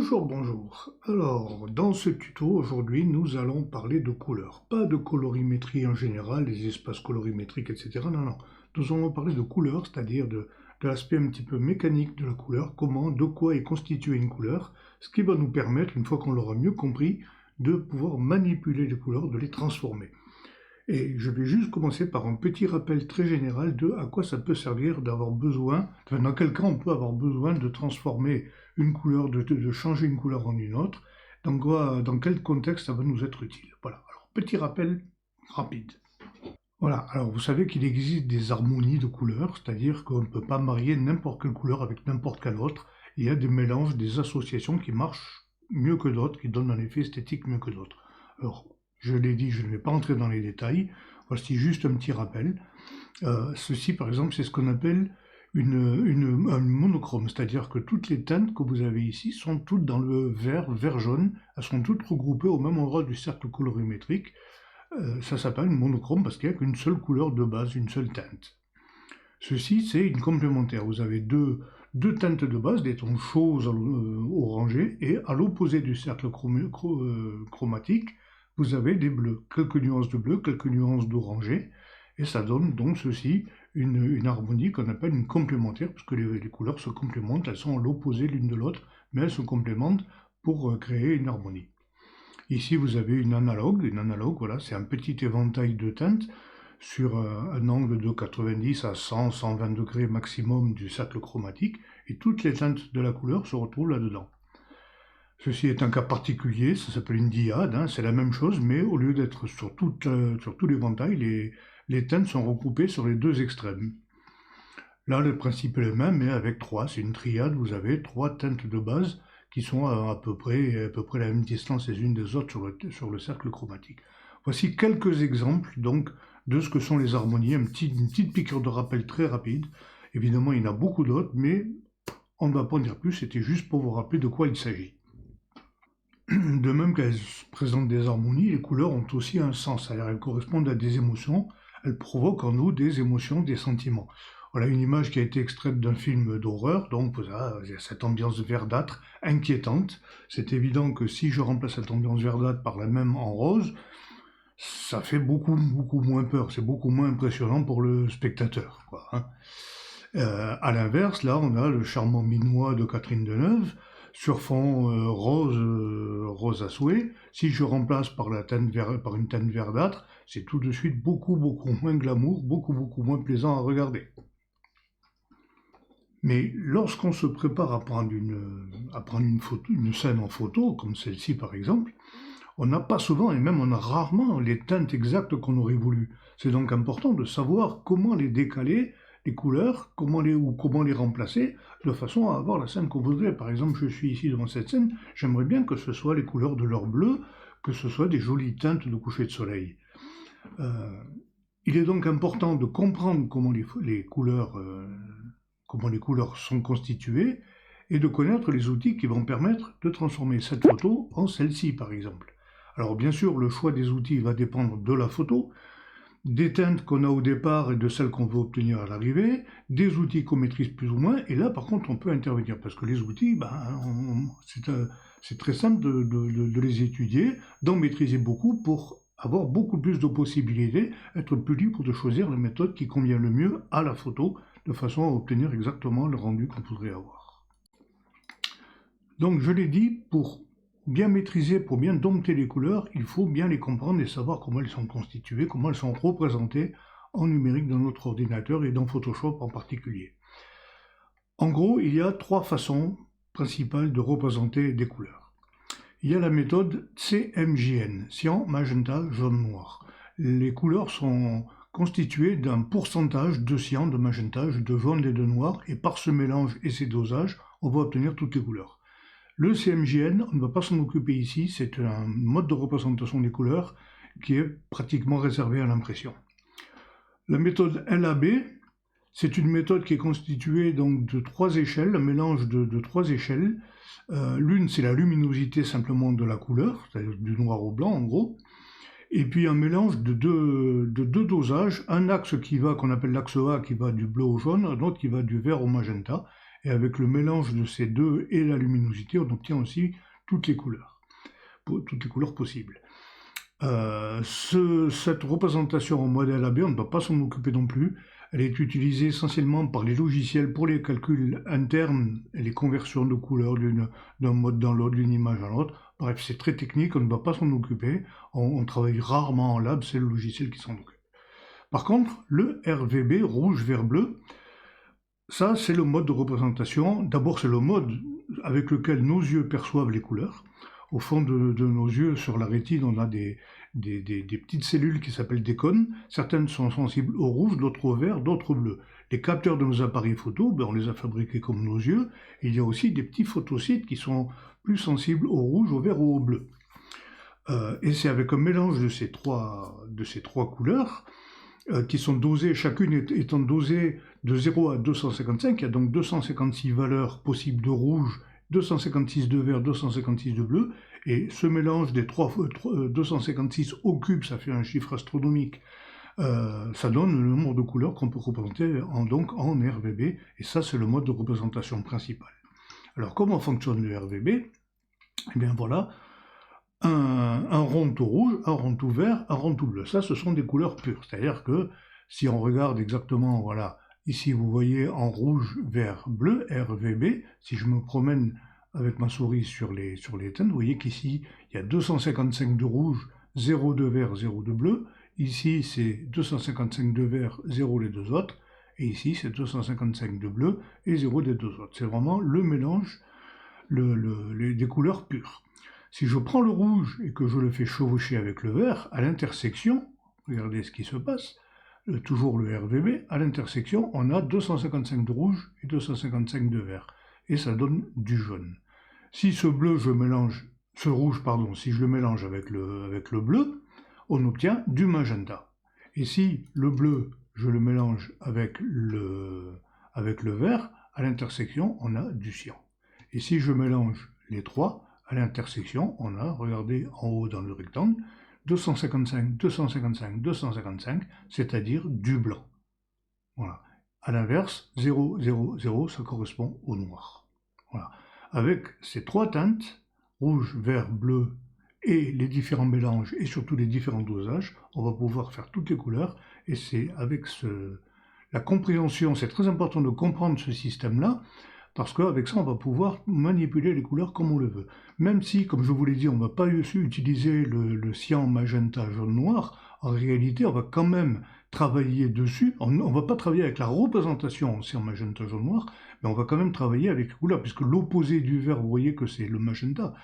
Bonjour, bonjour. Alors, dans ce tuto, aujourd'hui, nous allons parler de couleurs. Pas de colorimétrie en général, des espaces colorimétriques, etc. Non, non. Nous allons parler de couleurs, c'est-à-dire de l'aspect un petit peu mécanique de la couleur, comment, de quoi est constituée une couleur, ce qui va nous permettre, une fois qu'on l'aura mieux compris, de pouvoir manipuler les couleurs, de les transformer. Et je vais juste commencer par un petit rappel très général de à quoi ça peut servir d'avoir besoin, enfin, dans quel cas on peut avoir besoin de transformer une couleur, de changer une couleur en une autre, dans quel contexte ça va nous être utile. Voilà, alors petit rappel rapide. Voilà, alors vous savez qu'il existe des harmonies de couleurs, c'est-à-dire qu'on ne peut pas marier n'importe quelle couleur avec n'importe quelle autre. Il y a des mélanges, des associations qui marchent mieux que d'autres, qui donnent un effet esthétique mieux que d'autres. Alors, je l'ai dit, je ne vais pas entrer dans les détails, voici juste un petit rappel. Ceci, par exemple, c'est ce qu'on appelle un monochrome, c'est-à-dire que toutes les teintes que vous avez ici sont toutes dans le vert jaune, elles sont toutes regroupées au même endroit du cercle colorimétrique. Ça s'appelle une monochrome parce qu'il n'y a qu'une seule couleur de base, une seule teinte. Ceci, c'est une complémentaire. Vous avez deux teintes de base, des tons chauds orangés, et à l'opposé du cercle chromatique, vous avez des bleus, quelques nuances de bleu, quelques nuances d'orangé, et ça donne donc ceci une harmonie qu'on appelle une complémentaire, parce que les couleurs se complémentent, elles sont à l'opposé l'une de l'autre, mais elles se complémentent pour créer une harmonie. Ici, vous avez une analogue, voilà, c'est un petit éventail de teintes sur un angle de 90 à 100, 120 degrés maximum du cercle chromatique, et toutes les teintes de la couleur se retrouvent là-dedans. Ceci est un cas particulier, ça s'appelle une dyade, hein, c'est la même chose, mais au lieu d'être sur tout l'éventail, les teintes sont regroupées sur les deux extrêmes. Là, le principe est le même, mais avec trois, c'est une triade, vous avez trois teintes de base qui sont à peu près la même distance les unes des autres sur le cercle chromatique. Voici quelques exemples donc de ce que sont les harmonies, une petite piqûre de rappel très rapide. Évidemment, il y en a beaucoup d'autres, mais on ne va pas en dire plus, c'était juste pour vous rappeler de quoi il s'agit. De même qu'elles présentent des harmonies, les couleurs ont aussi un sens, c'est-à-dire elles correspondent à des émotions, elles provoquent en nous des émotions, des sentiments. Voilà une image qui a été extraite d'un film d'horreur, donc il y a cette ambiance verdâtre, inquiétante. C'est évident que si je remplace cette ambiance verdâtre par la même en rose, ça fait beaucoup moins peur, c'est beaucoup moins impressionnant pour le spectateur, quoi, hein. À l'inverse, là, on a le charmant minois de Catherine Deneuve, sur fond rose à souhait. Si je remplace par une teinte verdâtre, c'est tout de suite beaucoup moins glamour, beaucoup moins plaisant à regarder. Mais lorsqu'on se prépare à prendre une scène en photo, comme celle-ci par exemple, on n'a pas souvent, et même on a rarement, les teintes exactes qu'on aurait voulu. C'est donc important de savoir comment les décaler, les couleurs, comment les remplacer, de façon à avoir la scène qu'on voudrait. Par exemple, je suis ici devant cette scène, j'aimerais bien que ce soit les couleurs de l'or bleu, que ce soit des jolies teintes de coucher de soleil. Il est donc important de comprendre comment les couleurs sont constituées, et de connaître les outils qui vont permettre de transformer cette photo en celle-ci, par exemple. Alors bien sûr, le choix des outils va dépendre de la photo, des teintes qu'on a au départ et de celles qu'on veut obtenir à l'arrivée, des outils qu'on maîtrise plus ou moins, et là par contre on peut intervenir, parce que les outils, c'est très simple de les étudier, d'en maîtriser beaucoup pour avoir beaucoup plus de possibilités, être plus libre de choisir la méthode qui convient le mieux à la photo, de façon à obtenir exactement le rendu qu'on voudrait avoir. Donc je l'ai dit, pour bien maîtriser, pour bien dompter les couleurs, il faut bien les comprendre et savoir comment elles sont constituées, comment elles sont représentées en numérique dans notre ordinateur et dans Photoshop en particulier. En gros, il y a trois façons principales de représenter des couleurs. Il y a la méthode CMJN, cyan, magenta, jaune, noir. Les couleurs sont constituées d'un pourcentage de cyan, de magenta, de jaune et de noir, et par ce mélange et ces dosages, on va obtenir toutes les couleurs. Le CMJN, on ne va pas s'en occuper ici, c'est un mode de représentation des couleurs qui est pratiquement réservé à l'impression. La méthode LAB, c'est une méthode qui est constituée donc de trois échelles, un mélange de trois échelles. L'une, c'est la luminosité simplement de la couleur, c'est-à-dire du noir au blanc en gros, et puis un mélange de deux dosages, un axe qu'on appelle l'axe A qui va du bleu au jaune, un autre qui va du vert au magenta, Et avec le mélange de ces deux et la luminosité, on obtient aussi toutes les couleurs possibles. Cette représentation en modèle AB, on ne va pas s'en occuper non plus. Elle est utilisée essentiellement par les logiciels pour les calculs internes et les conversions de couleurs d'un mode dans l'autre, d'une image à l'autre. Bref, c'est très technique, on ne va pas s'en occuper. On travaille rarement en lab, c'est le logiciel qui s'en occupe. Par contre, le RVB, rouge, vert, bleu, ça c'est le mode de représentation. D'abord, c'est le mode avec lequel nos yeux perçoivent les couleurs. Au fond de nos yeux, sur la rétine, on a des petites cellules qui s'appellent des cônes. Certaines sont sensibles au rouge, d'autres au vert, d'autres au bleu. Les capteurs de nos appareils photo, on les a fabriqués comme nos yeux. Et il y a aussi des petits photocytes qui sont plus sensibles au rouge, au vert ou au bleu. Et c'est avec un mélange de ces trois couleurs qui sont dosées, chacune étant dosée de 0 à 255. Il y a donc 256 valeurs possibles de rouge, 256 de vert, 256 de bleu, et ce mélange des 256 au cube, ça fait un chiffre astronomique, ça donne le nombre de couleurs qu'on peut représenter donc en RVB, et ça c'est le mode de représentation principal. Alors comment fonctionne le RVB? Eh bien voilà, un rond tout rouge, un rond tout vert, un rond tout bleu, ça ce sont des couleurs pures, c'est-à-dire que si on regarde exactement, voilà, ici, vous voyez en rouge, vert, bleu, RVB. Si je me promène avec ma souris sur les teintes, vous voyez qu'ici, il y a 255 de rouge, 0 de vert, 0 de bleu. Ici, c'est 255 de vert, 0 les deux autres. Et ici, c'est 255 de bleu et 0 des deux autres. C'est vraiment le mélange des couleurs pures. Si je prends le rouge et que je le fais chevaucher avec le vert, à l'intersection, regardez ce qui se passe, toujours le RVB, à l'intersection, on a 255 de rouge et 255 de vert. Et ça donne du jaune. Si ce rouge, si je le mélange avec le bleu, on obtient du magenta. Et si le bleu, je le mélange avec le vert, à l'intersection, on a du cyan. Et si je mélange les trois, à l'intersection, on a, regardez en haut dans le rectangle, 255, 255, 255, c'est-à-dire du blanc. Voilà. À l'inverse, 0, 0, 0, ça correspond au noir. Voilà. Avec ces trois teintes, rouge, vert, bleu, et les différents mélanges, et surtout les différents dosages, on va pouvoir faire toutes les couleurs, et c'est avec la compréhension, c'est très important de comprendre ce système-là, parce qu'avec ça, on va pouvoir manipuler les couleurs comme on le veut. Même si, comme je vous l'ai dit, on ne va pas utiliser le cyan, magenta, jaune, noir, en réalité, on va quand même travailler dessus. On ne va pas travailler avec la représentation en cyan, magenta, jaune, noir, mais on va quand même travailler avec les couleurs, puisque l'opposé du vert, vous voyez que c'est le magenta.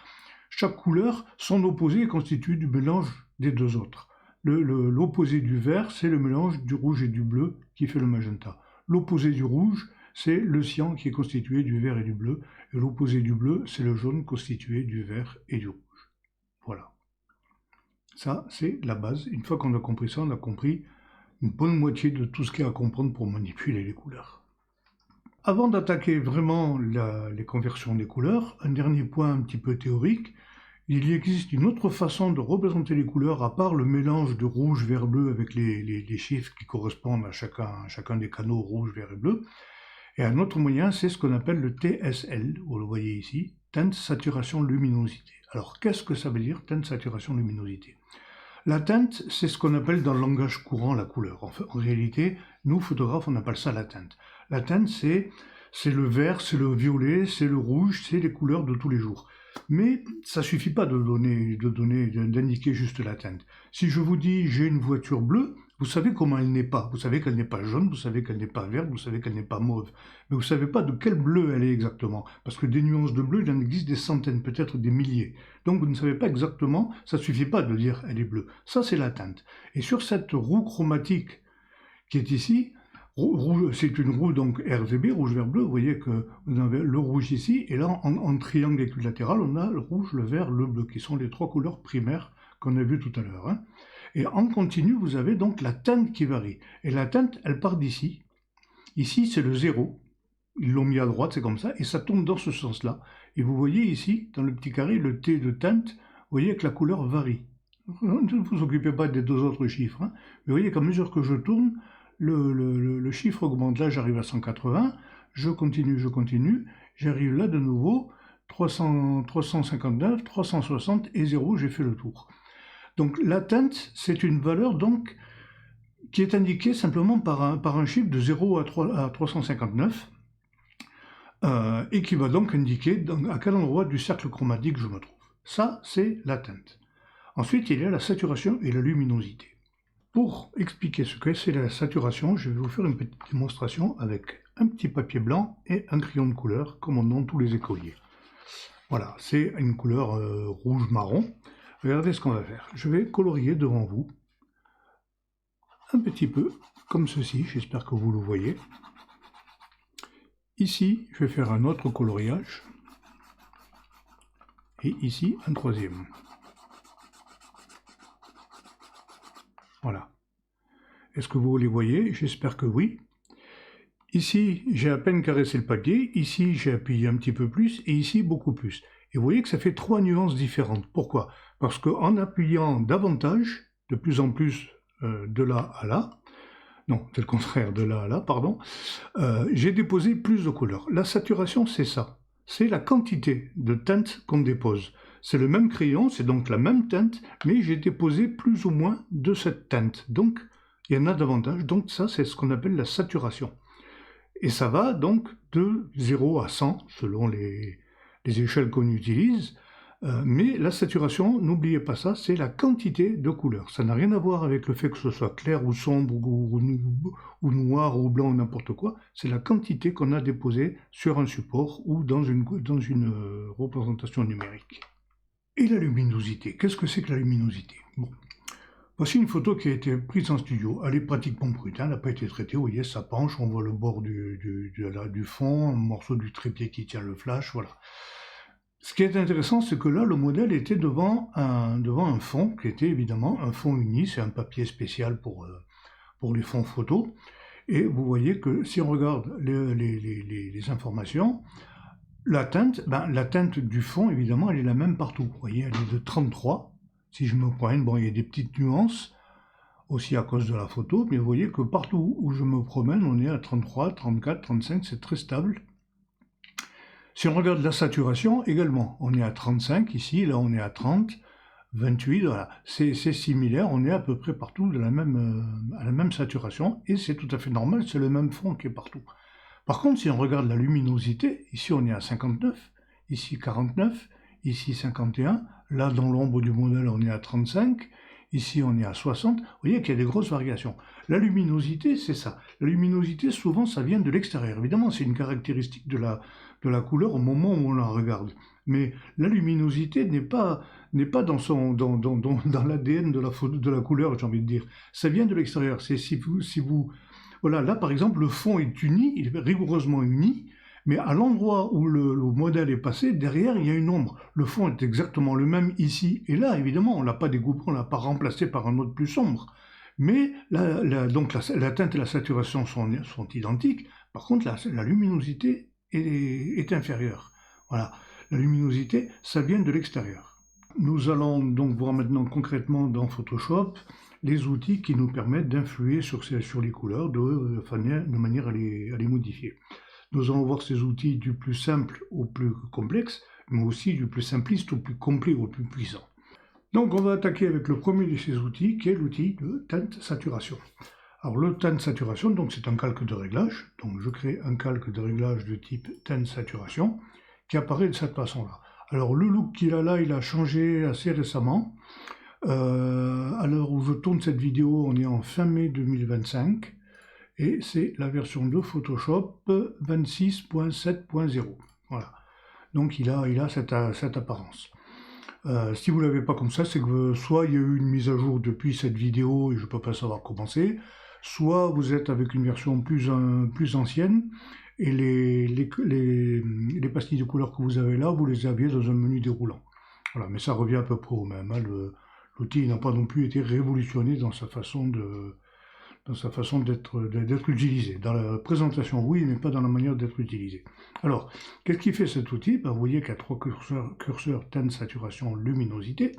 Chaque couleur, son opposé est constitué du mélange des deux autres. L'opposé du vert, c'est le mélange du rouge et du bleu qui fait le magenta. L'opposé du rouge, c'est le cyan qui est constitué du vert et du bleu, et l'opposé du bleu, c'est le jaune constitué du vert et du rouge. Voilà. Ça, c'est la base. Une fois qu'on a compris ça, on a compris une bonne moitié de tout ce qu'il y a à comprendre pour manipuler les couleurs. Avant d'attaquer vraiment les conversions des couleurs, un dernier point un petit peu théorique, il existe une autre façon de représenter les couleurs à part le mélange de rouge, vert, bleu avec les chiffres qui correspondent à chacun des canaux rouge, vert et bleu. Et un autre moyen, c'est ce qu'on appelle le TSL, vous le voyez ici, teinte, saturation, luminosité. Alors, qu'est-ce que ça veut dire, teinte, saturation, luminosité? La teinte, c'est ce qu'on appelle dans le langage courant la couleur. En réalité, nous, photographes, on appelle ça la teinte. La teinte, c'est le vert, c'est le violet, c'est le rouge, c'est les couleurs de tous les jours. Mais ça suffit pas d'indiquer juste la teinte. Si je vous dis j'ai une voiture bleue, vous savez comment elle n'est pas. Vous savez qu'elle n'est pas jaune, vous savez qu'elle n'est pas verte, vous savez qu'elle n'est pas mauve. Mais vous savez pas de quel bleu elle est exactement. Parce que des nuances de bleu, il en existe des centaines, peut-être des milliers. Donc vous ne savez pas exactement, ça suffit pas de dire elle est bleue. Ça c'est la teinte. Et sur cette roue chromatique qui est ici, c'est une roue donc RVB, rouge, vert, bleu. Vous voyez que vous avez le rouge ici, et là en triangle équilatéral, on a le rouge, le vert, le bleu, qui sont les trois couleurs primaires qu'on a vues tout à l'heure. Hein. Et en continu, vous avez donc la teinte qui varie. Et la teinte, elle part d'ici. Ici, c'est le 0. Ils l'ont mis à droite, c'est comme ça, et ça tombe dans ce sens-là. Et vous voyez ici, dans le petit carré, le T de teinte, vous voyez que la couleur varie. Ne vous occupez pas des deux autres chiffres. Hein. Mais vous voyez qu'à mesure que je tourne, le chiffre augmente. Là, j'arrive à 180, je continue, j'arrive là de nouveau, 300, 359, 360 et 0, j'ai fait le tour. Donc la teinte, c'est une valeur donc qui est indiquée simplement par un chiffre de 0 à 359 et qui va donc indiquer à quel endroit du cercle chromatique je me trouve. Ça, c'est la teinte. Ensuite, il y a la saturation et la luminosité. Pour expliquer ce que c'est la saturation, je vais vous faire une petite démonstration avec un petit papier blanc et un crayon de couleur, comme on a tous les écoliers. Voilà, c'est une couleur rouge-marron. Regardez ce qu'on va faire. Je vais colorier devant vous un petit peu, comme ceci, j'espère que vous le voyez. Ici, je vais faire un autre coloriage. Et ici, un troisième. Voilà. Est-ce que vous les voyez? J'espère que oui. Ici, j'ai à peine caressé le papier. Ici, j'ai appuyé un petit peu plus. Et ici, beaucoup plus. Et vous voyez que ça fait 3 nuances différentes. Pourquoi? Parce qu'en appuyant davantage, de plus en plus de là à là, non, c'est le contraire, de là à là, pardon, j'ai déposé plus de couleurs. La saturation, c'est ça. C'est la quantité de teinte qu'on dépose. C'est le même crayon, c'est donc la même teinte, mais j'ai déposé plus ou moins de cette teinte. Donc, il y en a davantage. Donc, ça, c'est ce qu'on appelle la saturation. Et ça va donc de 0 à 100, selon les échelles qu'on utilise. Mais la saturation, n'oubliez pas ça, c'est la quantité de couleurs. Ça n'a rien à voir avec le fait que ce soit clair ou sombre ou noir ou blanc ou n'importe quoi. C'est la quantité qu'on a déposée sur un support ou dans une représentation numérique. Et la luminosité, qu'est-ce que c'est que la luminosité? Bon. Voici une photo qui a été prise en studio. Elle est pratiquement brute, elle n'a pas été traitée. Vous voyez, ça penche, on voit le bord du fond, un morceau du trépied qui tient le flash, voilà. Ce qui est intéressant, c'est que là, le modèle était devant un fond, qui était évidemment un fond uni, c'est un papier spécial pour les fonds photos. Et vous voyez que si on regarde les informations, la teinte du fond, évidemment, elle est la même partout. Vous voyez, elle est de 33. Si je me promène, bon, il y a des petites nuances, aussi à cause de la photo, mais vous voyez que partout où je me promène, on est à 33, 34, 35, c'est très stable. Si on regarde la saturation, également, on est à 35 ici, là on est à 30, 28, voilà. C'est similaire, on est à peu près partout à la même saturation, et c'est tout à fait normal, c'est le même fond qui est partout. Par contre, si on regarde la luminosité, ici on est à 59, ici 49, ici 51, là dans l'ombre du modèle on est à 35, ici on est à 60, vous voyez qu'il y a des grosses variations. La luminosité, c'est ça. La luminosité, souvent, ça vient de l'extérieur. Évidemment, c'est une caractéristique de la couleur au moment où on la regarde. Mais la luminosité n'est pas dans l'ADN de la couleur, j'ai envie de dire. Ça vient de l'extérieur. C'est si vous... Voilà, là, par exemple, le fond est uni, il est rigoureusement uni, mais à l'endroit où le modèle est passé, derrière, il y a une ombre. Le fond est exactement le même ici et là, évidemment, on ne l'a pas découpé, on ne l'a pas remplacé par un autre plus sombre. Mais donc la teinte et la saturation sont identiques, par contre, la luminosité est inférieure. Voilà, la luminosité, ça vient de l'extérieur. Nous allons donc voir maintenant concrètement dans Photoshop les outils qui nous permettent d'influer sur les couleurs de manière à les modifier. Nous allons voir ces outils du plus simple au plus complexe, mais aussi du plus simpliste au plus complet, au plus puissant. Donc on va attaquer avec le premier de ces outils, qui est l'outil de teinte saturation. Alors le teinte saturation, donc c'est un calque de réglage. Donc je crée un calque de réglage de type teinte saturation, qui apparaît de cette façon-là. Alors le look qu'il a là, il a changé assez récemment. À l'heure où je tourne cette vidéo, on est en fin mai 2025. Et c'est la version de Photoshop 26.7.0. Voilà. Donc il a cette apparence. Si vous ne l'avez pas comme ça, c'est que soit il y a eu une mise à jour depuis cette vidéo et je ne peux pas savoir comment c'est, soit vous êtes avec une version plus ancienne et les pastilles de couleurs que vous avez là, vous les aviez dans un menu déroulant. Voilà, mais ça revient à peu près au même. Hein. L'outil n'a pas non plus été révolutionné dans sa façon d'être utilisé. Dans la présentation, oui, mais pas dans la manière d'être utilisé. Alors, qu'est-ce qui fait cet outil? Vous voyez qu'il y a 3 curseurs teinte, saturation, luminosité.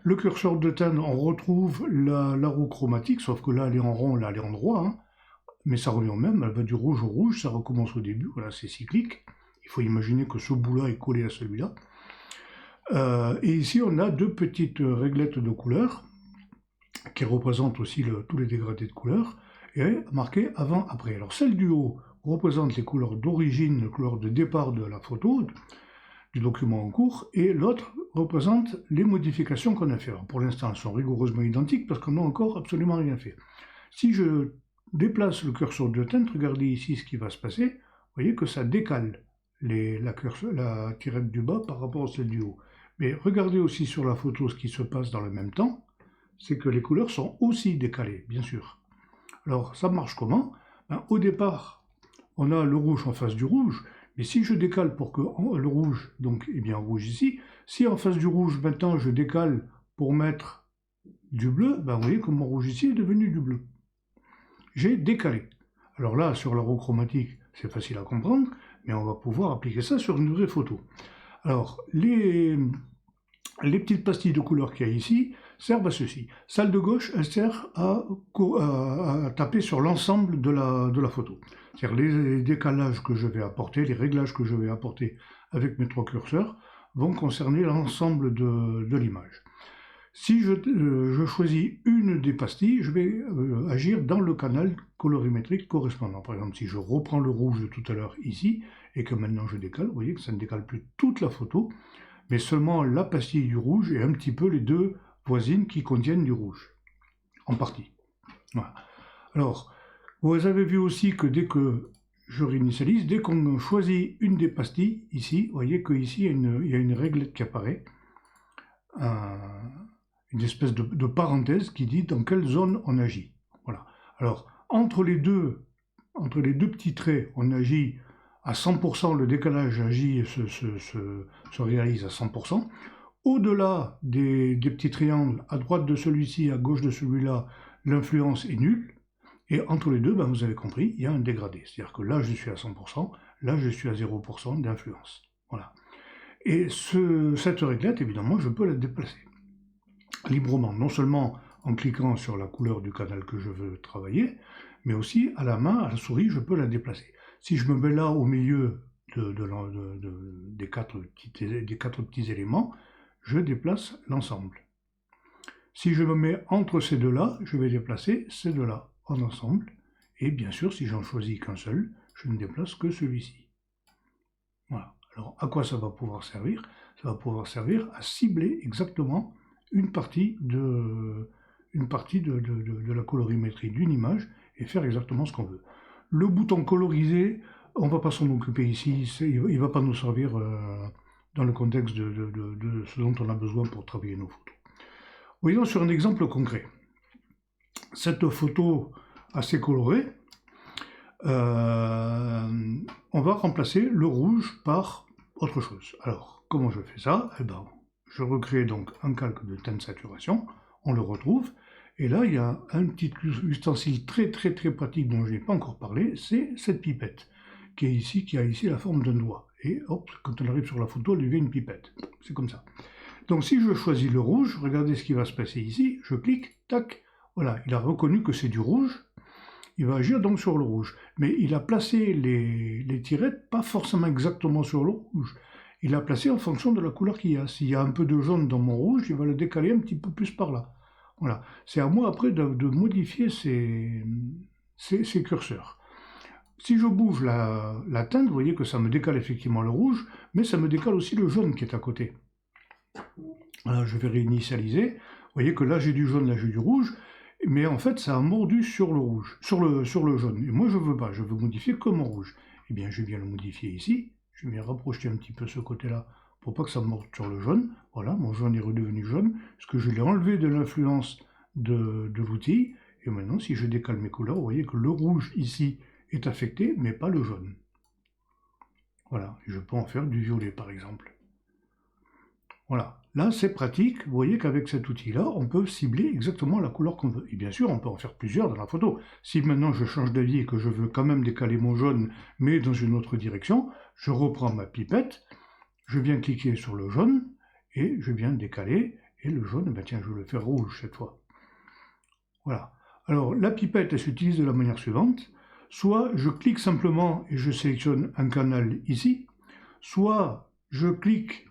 Le curseur de teinte, on retrouve la roue chromatique, sauf que là, elle est en rond, là, elle est en droit. Hein. mais ça revient au même, elle va du rouge au rouge, ça recommence au début, voilà, c'est cyclique. Il faut imaginer que ce bout-là est collé à celui-là. Et ici, on a deux petites réglettes de couleur qui représentent aussi tous les dégradés de couleur, et marquées avant-après. Alors celle du haut représente les couleurs d'origine, les couleurs de départ de la photo, du document en cours, et l'autre représente les modifications qu'on a fait. Alors pour l'instant, elles sont rigoureusement identiques parce qu'on n'a encore absolument rien fait. Si je déplace le curseur de teinte, regardez ici ce qui va se passer, vous voyez que ça décale la tirette du bas par rapport à celle du haut. Mais regardez aussi sur la photo ce qui se passe dans le même temps, c'est que les couleurs sont aussi décalées, bien sûr. Alors ça marche comment? Au départ, on a le rouge en face du rouge, mais si je décale pour que le rouge donc est bien rouge ici, si en face du rouge maintenant je décale pour mettre du bleu, vous voyez que mon rouge ici est devenu du bleu. J'ai décalé. Alors là, sur l'aérochromatique, c'est facile à comprendre, mais on va pouvoir appliquer ça sur une vraie photo. Alors, les petites pastilles de couleur qu'il y a ici servent à ceci. Celle de gauche, elle sert à taper sur l'ensemble de la photo. C'est-à-dire les décalages que je vais apporter, les réglages que je vais apporter avec mes trois curseurs vont concerner l'ensemble de l'image. Si je choisis une des pastilles, je vais agir dans le canal colorimétrique correspondant. Par exemple, si je reprends le rouge de tout à l'heure ici, et que maintenant je décale, vous voyez que ça ne décale plus toute la photo, mais seulement la pastille du rouge et un petit peu les deux voisines qui contiennent du rouge, en partie. Voilà. Alors, vous avez vu aussi que dès que je réinitialise, dès qu'on choisit une des pastilles, ici, vous voyez qu'ici il y a une réglette qui apparaît, une espèce de parenthèse qui dit dans quelle zone on agit. Voilà. Alors, entre les deux petits traits, on agit à 100%, le décalage agit se réalise à 100%. Au-delà des petits triangles, à droite de celui-ci, à gauche de celui-là, l'influence est nulle. Et entre les deux, vous avez compris, il y a un dégradé. C'est-à-dire que là, je suis à 100%, là, je suis à 0% d'influence. Voilà. Et cette réglette, évidemment, je peux la déplacer librement, non seulement en cliquant sur la couleur du canal que je veux travailler, mais aussi à la main, à la souris, je peux la déplacer. Si je me mets là au milieu des quatre petits éléments, je déplace l'ensemble. Si je me mets entre ces deux-là, je vais déplacer ces deux-là en ensemble. Et bien sûr, si j'en choisis qu'un seul, je ne déplace que celui-ci. Voilà. Alors, à quoi ça va pouvoir servir? Ça va pouvoir servir à cibler exactement une partie de la colorimétrie d'une image et faire exactement ce qu'on veut. Le bouton coloriser, on ne va pas s'en occuper ici, il ne va pas nous servir dans le contexte de ce dont on a besoin pour travailler nos photos. Voyons sur un exemple concret. Cette photo assez colorée, on va remplacer le rouge par autre chose. Alors, comment je fais ça? Je recrée donc un calque de teinte saturation, on le retrouve, et là il y a un petit ustensile très pratique dont je n'ai pas encore parlé, c'est cette pipette, qui a ici la forme d'un doigt. Et hop, quand on arrive sur la photo, il y a une pipette. C'est comme ça. Donc si je choisis le rouge, regardez ce qui va se passer ici, je clique, tac, voilà, il a reconnu que c'est du rouge, il va agir donc sur le rouge. Mais il a placé les tirettes pas forcément exactement sur le rouge. Il a placé en fonction de la couleur qu'il y a. S'il y a un peu de jaune dans mon rouge, il va le décaler un petit peu plus par là. Voilà. C'est à moi après de modifier ces curseurs. Si je bouge la teinte, vous voyez que ça me décale effectivement le rouge, mais ça me décale aussi le jaune qui est à côté. Voilà, je vais réinitialiser. Vous voyez que là j'ai du jaune, là j'ai du rouge, mais en fait ça a mordu sur le rouge, sur le jaune. Et moi je veux pas, je veux modifier que mon rouge. Eh bien je viens le modifier ici. Je vais rapprocher un petit peu ce côté-là pour pas que ça morde sur le jaune. Voilà, mon jaune est redevenu jaune, parce que je l'ai enlevé de l'influence de l'outil. Et maintenant, si je décale mes couleurs, vous voyez que le rouge ici est affecté, mais pas le jaune. Voilà, je peux en faire du violet par exemple. Voilà, là c'est pratique, vous voyez qu'avec cet outil-là, on peut cibler exactement la couleur qu'on veut. Et bien sûr, on peut en faire plusieurs dans la photo. Si maintenant je change d'avis et que je veux quand même décaler mon jaune, mais dans une autre direction, je reprends ma pipette, je viens cliquer sur le jaune, et je viens décaler, et le jaune, tiens, je vais le faire rouge cette fois. Voilà. Alors, la pipette, elle s'utilise de la manière suivante. Soit je clique simplement et je sélectionne un canal ici, soit je clique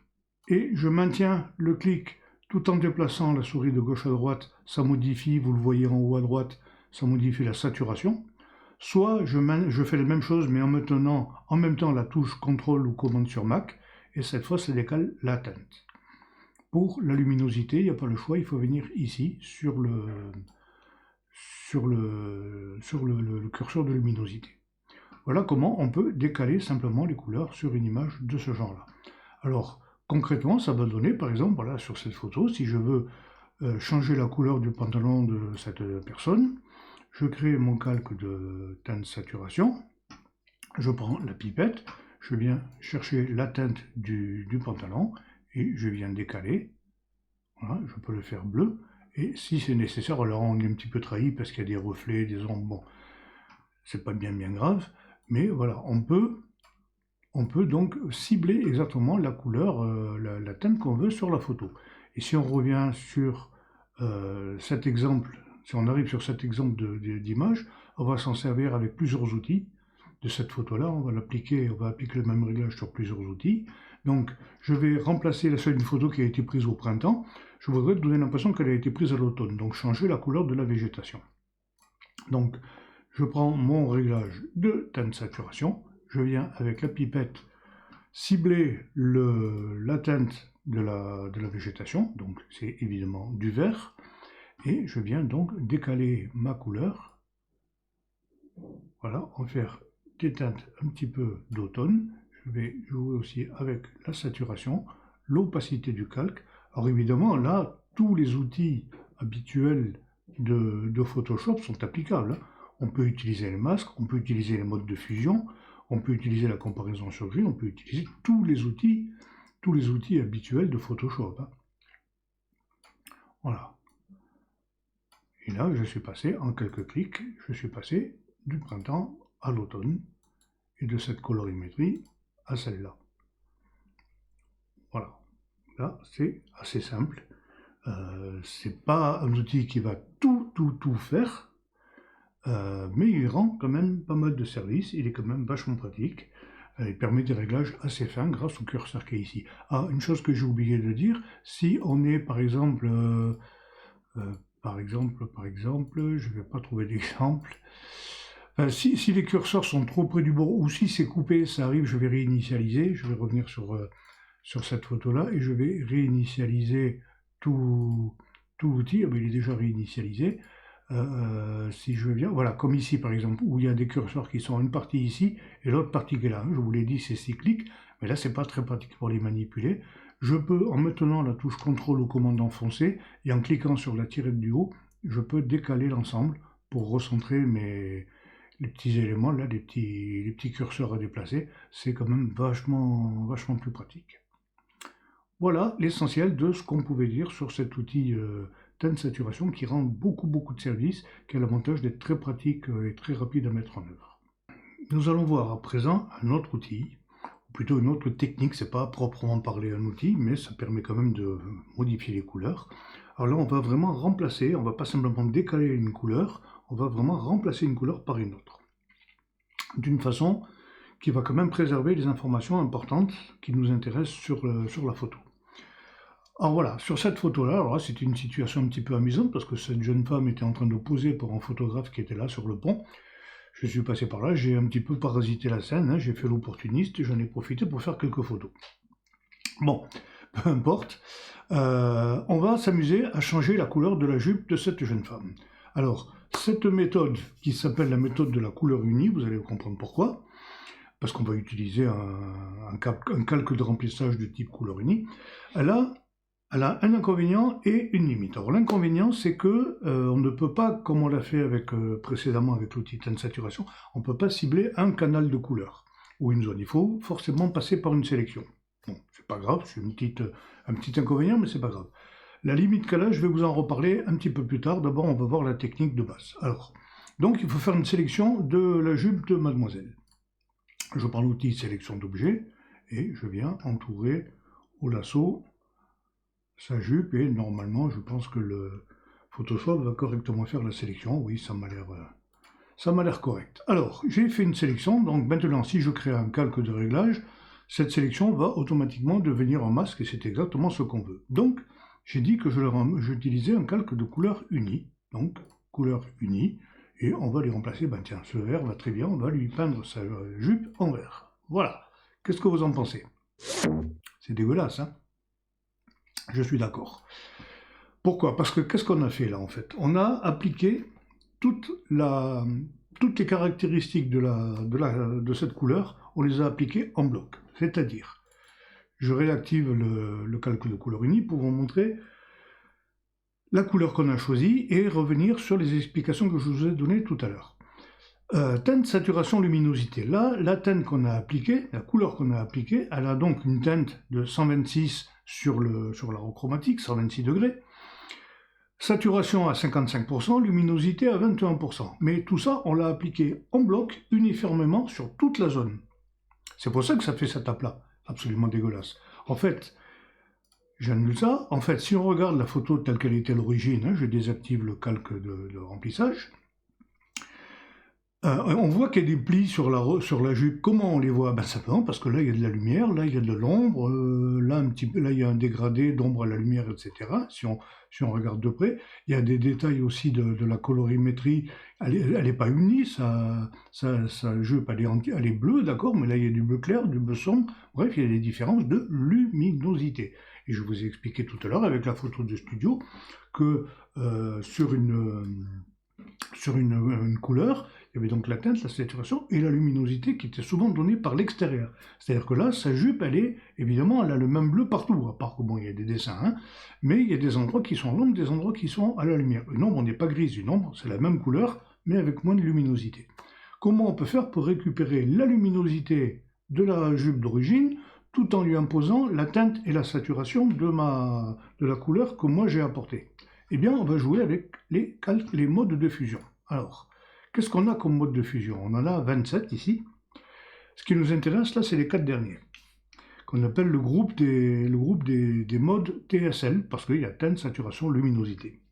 et je maintiens le clic tout en déplaçant la souris de gauche à droite, ça modifie, vous le voyez en haut à droite, ça modifie la saturation. Soit je fais la même chose mais en me tenant en même temps la touche CTRL ou commande sur Mac, et cette fois ça décale la teinte. Pour la luminosité, il n'y a pas le choix, il faut venir ici sur le curseur de luminosité. Voilà comment on peut décaler simplement les couleurs sur une image de ce genre-là. Alors, concrètement, ça va donner, par exemple, voilà, sur cette photo, si je veux changer la couleur du pantalon de cette personne, je crée mon calque de teinte saturation, je prends la pipette, je viens chercher la teinte du pantalon, et je viens décaler. Voilà, je peux le faire bleu, et si c'est nécessaire, alors on est un petit peu trahi parce qu'il y a des reflets, des ombres, bon, c'est pas bien grave, mais voilà, on peut donc cibler exactement la couleur, la teinte qu'on veut sur la photo. Et si on revient sur cet exemple, si on arrive sur cet exemple d'image, on va s'en servir avec plusieurs outils de cette photo-là, on va appliquer le même réglage sur plusieurs outils. Donc je vais remplacer la seule photo qui a été prise au printemps, je voudrais donner l'impression qu'elle a été prise à l'automne, donc changer la couleur de la végétation. Donc je prends mon réglage de teinte saturation, je viens avec la pipette cibler la teinte de la végétation, donc c'est évidemment du vert, et je viens donc décaler ma couleur, voilà, en faire des teintes un petit peu d'automne. Je vais jouer aussi avec la saturation, l'opacité du calque. Alors évidemment, là, tous les outils habituels de Photoshop sont applicables. On peut utiliser les masques, on peut utiliser les modes de fusion, on peut utiliser la comparaison sur grille, on peut utiliser tous les outils habituels de Photoshop. Voilà. Et là, je suis passé, en quelques clics, je suis passé du printemps à l'automne, et de cette colorimétrie à celle-là. Voilà. Là, c'est assez simple. C'est pas un outil qui va tout faire, mais il rend quand même pas mal de services, il est quand même vachement pratique. Il permet des réglages assez fins grâce au curseur qui est ici. Ah, une chose que j'ai oublié de dire, si on est par exemple, je ne vais pas trouver d'exemple, si les curseurs sont trop près du bord, ou si c'est coupé, ça arrive, je vais réinitialiser, je vais revenir sur cette photo-là, et je vais réinitialiser tout l'outil. Ah ben, il est déjà réinitialisé. Si je viens, voilà, comme ici par exemple, où il y a des curseurs qui sont une partie ici et l'autre partie qui est là. Je vous l'ai dit, c'est cyclique, mais là c'est pas très pratique pour les manipuler. Je peux, en maintenant la touche CTRL ou commande enfoncée et en cliquant sur la tirette du haut, je peux décaler l'ensemble pour recentrer les petits éléments, là, les petits curseurs à déplacer. C'est quand même vachement plus pratique. Voilà l'essentiel de ce qu'on pouvait dire sur cet outil teinte saturation qui rend beaucoup de services, qui a l'avantage d'être très pratique et très rapide à mettre en œuvre. Nous allons voir à présent un autre outil, ou plutôt une autre technique, c'est pas proprement parler un outil, mais ça permet quand même de modifier les couleurs. Alors là, on va vraiment remplacer, on va pas simplement décaler une couleur, on va vraiment remplacer une couleur par une autre. D'une façon qui va quand même préserver les informations importantes qui nous intéressent sur la photo. Alors voilà, sur cette photo-là, c'est une situation un petit peu amusante parce que cette jeune femme était en train de poser pour un photographe qui était là sur le pont. Je suis passé par là, j'ai un petit peu parasité la scène, j'ai fait l'opportuniste et j'en ai profité pour faire quelques photos. Bon, peu importe, on va s'amuser à changer la couleur de la jupe de cette jeune femme. Alors, cette méthode qui s'appelle la méthode de la couleur unie, vous allez comprendre pourquoi, parce qu'on va utiliser un calque de remplissage de type couleur unie, elle a un inconvénient et une limite. Alors l'inconvénient, c'est que on ne peut pas, comme on l'a fait précédemment avec l'outil teinte saturation, on ne peut pas cibler un canal de couleur ou une zone. Il faut forcément passer par une sélection. Bon, c'est pas grave, c'est un petit inconvénient, mais c'est pas grave. La limite qu'elle a, je vais vous en reparler un petit peu plus tard. D'abord, on va voir la technique de base. Alors, donc il faut faire une sélection de la jupe de mademoiselle. Je prends l'outil sélection d'objets et je viens entourer au lasso sa jupe et normalement je pense que le Photoshop va correctement faire la sélection. Oui, ça m'a l'air Ça m'a l'air correct. Alors, j'ai fait une sélection, donc maintenant, si je crée un calque de réglage, cette sélection va automatiquement devenir un masque et c'est exactement ce qu'on veut. Donc, j'ai dit que j'utilisais un calque de couleur unie, donc couleur unie, et on va lui remplacer, ben tiens, ce vert va très bien, on va lui peindre sa jupe en vert. Voilà. Qu'est-ce que vous en pensez? C'est dégueulasse, hein? Je suis d'accord. Pourquoi? Parce que qu'est-ce qu'on a fait là en fait? On a appliqué toutes les caractéristiques de cette couleur, on les a appliquées en bloc. C'est-à-dire, je réactive le calque de couleur unie pour vous montrer la couleur qu'on a choisie et revenir sur les explications que je vous ai données tout à l'heure. Teinte, saturation, luminosité. Là, la teinte qu'on a appliquée, la couleur qu'on a appliquée, elle a donc une teinte de 126 sur l'arochromatique, 126 degrés. Saturation à 55%, luminosité à 21%. Mais tout ça, on l'a appliqué en bloc, uniformément sur toute la zone. C'est pour ça que ça fait cet aplat, absolument dégueulasse. En fait, j'annule ça. En fait, si on regarde la photo telle qu'elle était à l'origine, je désactive le calque de remplissage, on voit qu'il y a des plis sur la jupe. Comment on les voit? Ben simplement parce que là il y a de la lumière, là il y a de l'ombre, là un petit peu, là il y a un dégradé d'ombre à la lumière, etc. Si on regarde de près, il y a des détails aussi de la colorimétrie. Elle est pas unie, sa jupe elle est bleue, d'accord, mais là il y a du bleu clair, du bleu sombre. Bref, il y a des différences de luminosité. Et je vous ai expliqué tout à l'heure avec la photo de studio que sur une couleur, il y avait donc la teinte, la saturation et la luminosité qui étaient souvent données par l'extérieur. C'est-à-dire que là, sa jupe, elle a le même bleu partout, à part que bon, il y a des dessins, hein, mais il y a des endroits qui sont à l'ombre, des endroits qui sont à la lumière. Une ombre n'est pas grise, une ombre, c'est la même couleur, mais avec moins de luminosité. Comment on peut faire pour récupérer la luminosité de la jupe d'origine, tout en lui imposant la teinte et la saturation de la couleur que moi j'ai apportée? Eh bien, on va jouer avec les modes de fusion. Alors, qu'est-ce qu'on a comme mode de fusion? On en a 27 ici. Ce qui nous intéresse là, c'est les 4 derniers, qu'on appelle le groupe des modes TSL, parce qu'il y a teinte, saturation, luminosité.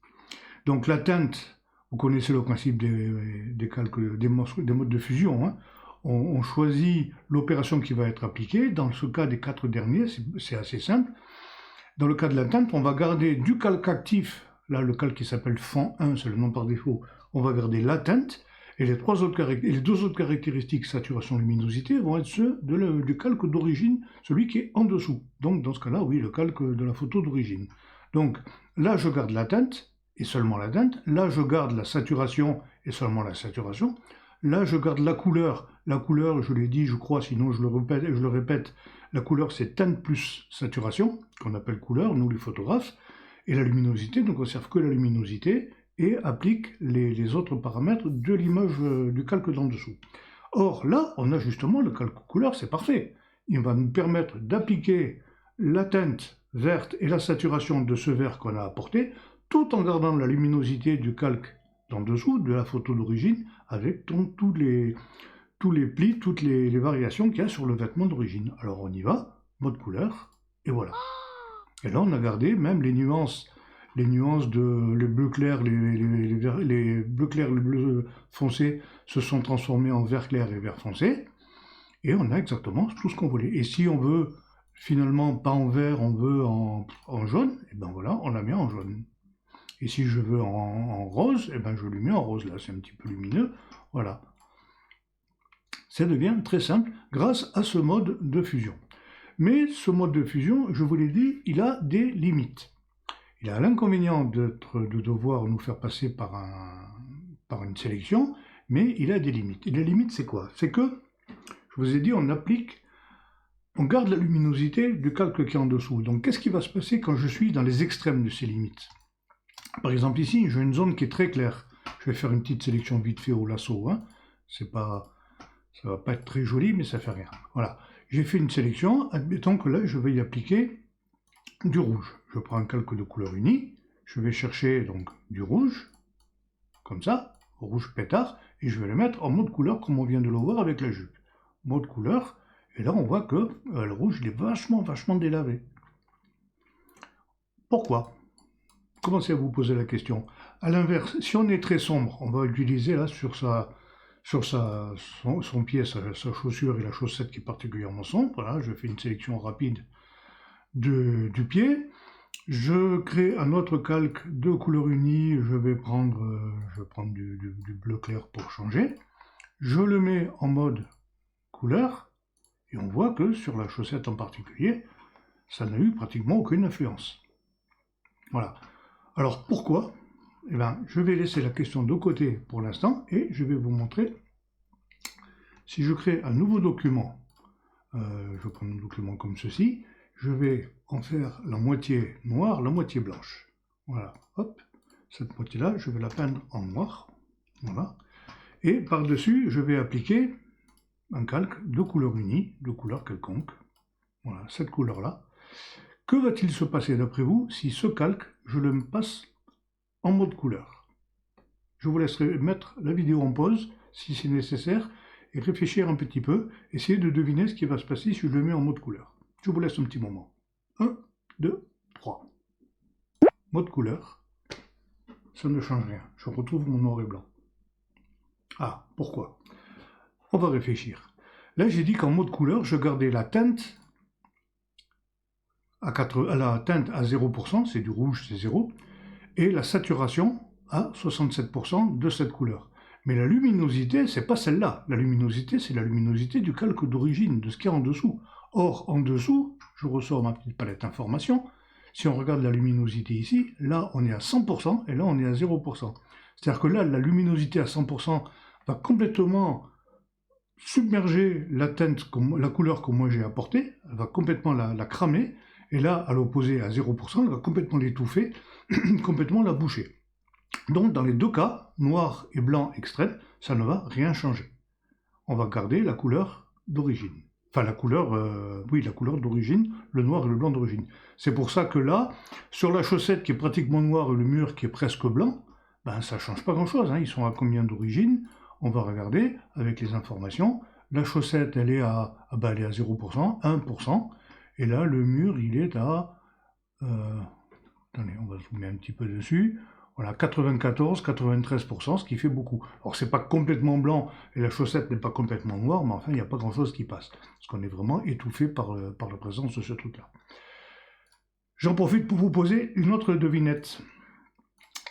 Donc la teinte, vous connaissez le principe des modes de fusion, hein. On choisit l'opération qui va être appliquée. Dans ce cas des 4 derniers, c'est assez simple. Dans le cas de la teinte, on va garder du calque actif. Là, le calque qui s'appelle fond 1, c'est le nom par défaut. On va garder la teinte. Et les deux autres caractéristiques, saturation, luminosité, vont être ceux du calque d'origine, celui qui est en dessous. Donc, dans ce cas-là, oui, le calque de la photo d'origine. Donc, là, je garde la teinte, et seulement la teinte. Là, je garde la saturation, et seulement la saturation. Là, je garde la couleur. La couleur, je l'ai dit, je crois, sinon je le répète, la couleur, c'est teinte plus saturation, qu'on appelle couleur, nous les photographes. Et la luminosité ne conserve que la luminosité et applique les autres paramètres de l'image du calque d'en dessous. Or, là, on a justement le calque couleur, c'est parfait. Il va nous permettre d'appliquer la teinte verte et la saturation de ce vert qu'on a apporté, tout en gardant la luminosité du calque d'en dessous, de la photo d'origine, avec tous les plis, toutes les variations qu'il y a sur le vêtement d'origine. Alors on y va, mode couleur, et voilà. Et là, on a gardé même les nuances de les bleus clairs, les bleus clairs, les bleus foncés se sont transformés en vert clair et vert foncé. Et on a exactement tout ce qu'on voulait. Et si on veut finalement pas en vert, on veut en jaune, et ben voilà, on la met en jaune. Et si je veux en rose, et ben je lui mets en rose. Là, c'est un petit peu lumineux. Voilà. Ça devient très simple grâce à ce mode de fusion. Mais ce mode de fusion, je vous l'ai dit, il a des limites. Il a l'inconvénient de devoir nous faire passer par une sélection, mais il a des limites. Et les limites, c'est quoi? C'est que, je vous ai dit, on garde la luminosité du calque qui est en dessous. Donc, qu'est-ce qui va se passer quand je suis dans les extrêmes de ces limites? Par exemple, ici, j'ai une zone qui est très claire. Je vais faire une petite sélection vite fait au lasso. Hein. Ça va pas être très joli, mais ça fait rien. Voilà. J'ai fait une sélection, admettons que là, je vais y appliquer du rouge. Je prends un calque de couleur unie, je vais chercher donc du rouge, comme ça, rouge pétard, et je vais le mettre en mode couleur comme on vient de le voir avec la jupe. Mode couleur, et là on voit que le rouge il est vachement délavé. Pourquoi? Commencez à vous poser la question. À l'inverse, si on est très sombre, on va utiliser là sur sa sur son pied, sa chaussure et la chaussette qui est particulièrement sombre. Voilà, je fais une sélection rapide du pied. Je crée un autre calque de couleur unie. Je vais prendre du bleu clair pour changer. Je le mets en mode couleur. Et on voit que sur la chaussette en particulier, ça n'a eu pratiquement aucune influence. Voilà. Alors pourquoi? Eh bien, je vais laisser la question de côté pour l'instant et je vais vous montrer. Si je crée un nouveau document, je prends un document comme ceci, je vais en faire la moitié noire, la moitié blanche. Voilà, hop, cette moitié-là, je vais la peindre en noir. Voilà. Et par-dessus, je vais appliquer un calque de couleur unie, de couleur quelconque. Voilà, cette couleur-là. Que va-t-il se passer d'après vous si ce calque, je le passe en mode couleur? Je vous laisserai mettre la vidéo en pause si c'est nécessaire et réfléchir un petit peu, essayer de deviner ce qui va se passer si je le mets en mode couleur. Je vous laisse un petit moment. 1, 2, 3. Mode couleur. Ça ne change rien. Je retrouve mon noir et blanc. Ah, pourquoi? On va réfléchir. Là, j'ai dit qu'en mode couleur, je gardais la teinte à 0%, c'est du rouge, c'est 0, et la saturation à 67% de cette couleur. Mais la luminosité, c'est pas celle-là. La luminosité, c'est la luminosité du calque d'origine, de ce qu'il y a en dessous. Or, en dessous, je ressors ma petite palette d'informations. Si on regarde la luminosité ici, là, on est à 100% et là, on est à 0%. C'est-à-dire que là, la luminosité à 100% va complètement submerger la teinte, la couleur que moi j'ai apportée, elle va complètement la cramer, et là, à l'opposé, à 0%, elle va complètement l'étouffer, complètement la boucher. Donc, dans les deux cas, noir et blanc extrême, ça ne va rien changer. On va garder la couleur d'origine. Enfin, la couleur d'origine, le noir et le blanc d'origine. C'est pour ça que là, sur la chaussette qui est pratiquement noire et le mur qui est presque blanc, ben, ça ne change pas grand-chose. Hein. Ils sont à combien d'origine? On va regarder avec les informations. La chaussette, elle est à 0%, 1%. Et là, le mur, il est à... attendez, on va zoomer un petit peu dessus. Voilà, 94-93%, ce qui fait beaucoup. Alors, c'est pas complètement blanc et la chaussette n'est pas complètement noire, mais enfin, il n'y a pas grand-chose qui passe. Parce qu'on est vraiment étouffé par la présence de ce truc-là. J'en profite pour vous poser une autre devinette.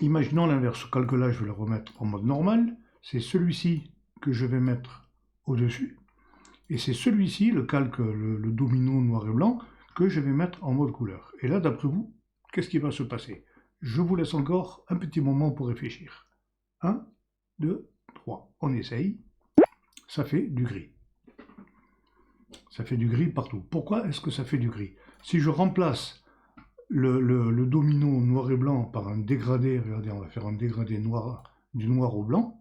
Imaginons l'inverse. Ce calque-là, je vais le remettre en mode normal. C'est celui-ci que je vais mettre au-dessus. Et c'est celui-ci, le calque, le domino noir et blanc, que je vais mettre en mode couleur. Et là, d'après vous, qu'est-ce qui va se passer? Je vous laisse encore un petit moment pour réfléchir. 1, 2, 3. On essaye. Ça fait du gris. Ça fait du gris partout. Pourquoi est-ce que ça fait du gris? Si je remplace le domino noir et blanc par un dégradé, regardez, on va faire un dégradé noir, du noir au blanc.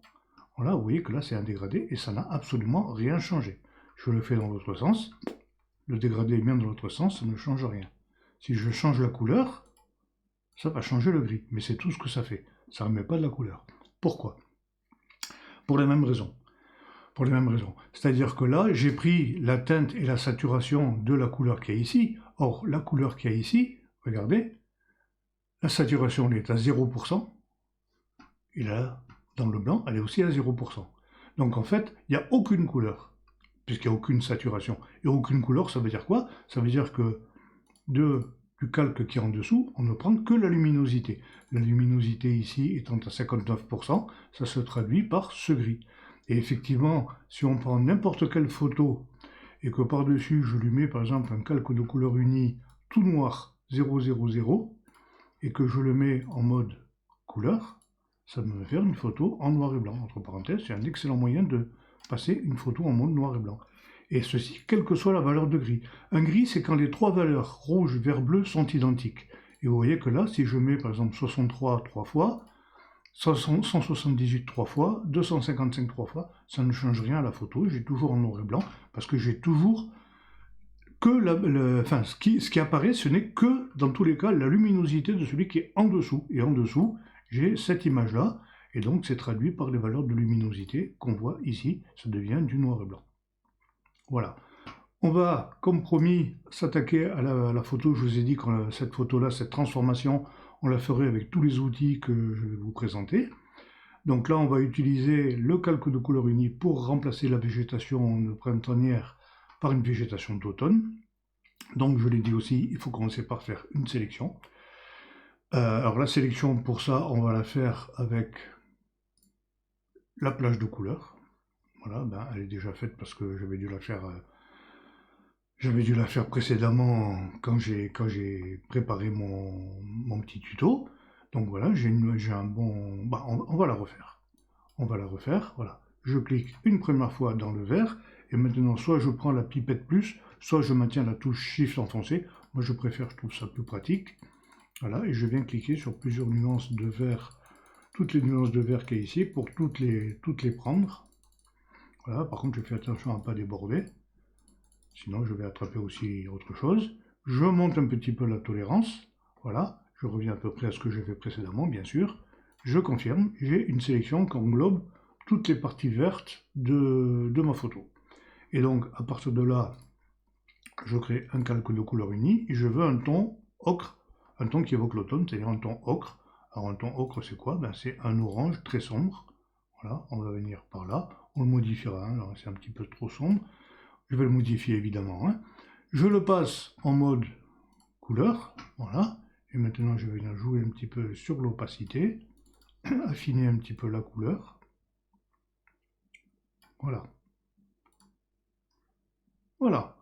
Voilà, vous voyez que là, c'est un dégradé et ça n'a absolument rien changé. Je le fais dans l'autre sens. Le dégradé est bien dans l'autre sens, ça ne change rien. Si je change la couleur, ça va changer le gris. Mais c'est tout ce que ça fait. Ça ne remet pas de la couleur. Pourquoi? Pour les mêmes raisons. Pour les mêmes raisons. C'est-à-dire que là, j'ai pris la teinte et la saturation de la couleur qu'il y a ici. Or, la couleur qu'il y a ici, regardez, la saturation elle est à 0%. Et là, dans le blanc, elle est aussi à 0%. Donc en fait, il n'y a aucune couleur, puisqu'il n'y a aucune saturation. Et aucune couleur, ça veut dire quoi? Ça veut dire que du calque qui est en dessous, on ne prend que la luminosité. La luminosité ici étant à 59%, ça se traduit par ce gris. Et effectivement, si on prend n'importe quelle photo et que par-dessus je lui mets par exemple un calque de couleur unie tout noir 000 et que je le mets en mode couleur, ça me va faire une photo en noir et blanc. Entre parenthèses, c'est un excellent moyen de passer une photo en mode noir et blanc. Et ceci, quelle que soit la valeur de gris. Un gris, c'est quand les trois valeurs, rouge, vert, bleu, sont identiques. Et vous voyez que là, si je mets par exemple 63 3 fois, 178 3 fois, 255 3 fois, ça ne change rien à la photo. J'ai toujours en noir et blanc, parce que j'ai toujours que ce qui apparaît, ce n'est que, dans tous les cas, la luminosité de celui qui est en dessous. Et en dessous, j'ai cette image-là, et donc c'est traduit par les valeurs de luminosité qu'on voit ici. Ça devient du noir et blanc. Voilà. On va, comme promis, s'attaquer à la photo. Je vous ai dit que cette photo-là, cette transformation, on la ferait avec tous les outils que je vais vous présenter. Donc là, on va utiliser le calque de couleur unie pour remplacer la végétation printanière par une végétation d'automne. Donc je l'ai dit aussi, il faut commencer par faire une sélection. Alors la sélection, pour ça, on va la faire avec la plage de couleurs. Voilà, ben, elle est déjà faite parce que j'avais dû la faire précédemment quand j'ai préparé mon petit tuto. Donc voilà, j'ai un bon... Bah, on va la refaire. On va la refaire, voilà. Je clique une première fois dans le vert, et maintenant soit je prends la pipette plus, soit je maintiens la touche Shift enfoncée. Moi je préfère, je trouve ça plus pratique. Voilà, et je viens cliquer sur plusieurs nuances de vert, toutes les nuances de vert qu'il y a ici, pour toutes les prendre. Voilà, par contre je fais attention à ne pas déborder, sinon je vais attraper aussi autre chose. Je monte un petit peu la tolérance, voilà, je reviens à peu près à ce que j'ai fait précédemment, bien sûr. Je confirme, j'ai une sélection qui englobe toutes les parties vertes de ma photo. Et donc, à partir de là, je crée un calque de couleur unie, et je veux un ton ocre, un ton qui évoque l'automne, c'est-à-dire un ton ocre. Alors un ton ocre, c'est quoi? Ben, c'est un orange très sombre. Voilà, on va venir par là, on le modifiera, hein, c'est un petit peu trop sombre. Je vais le modifier évidemment. Hein. Je le passe en mode couleur, voilà. Et maintenant, je vais venir jouer un petit peu sur l'opacité, affiner un petit peu la couleur. Voilà. Voilà.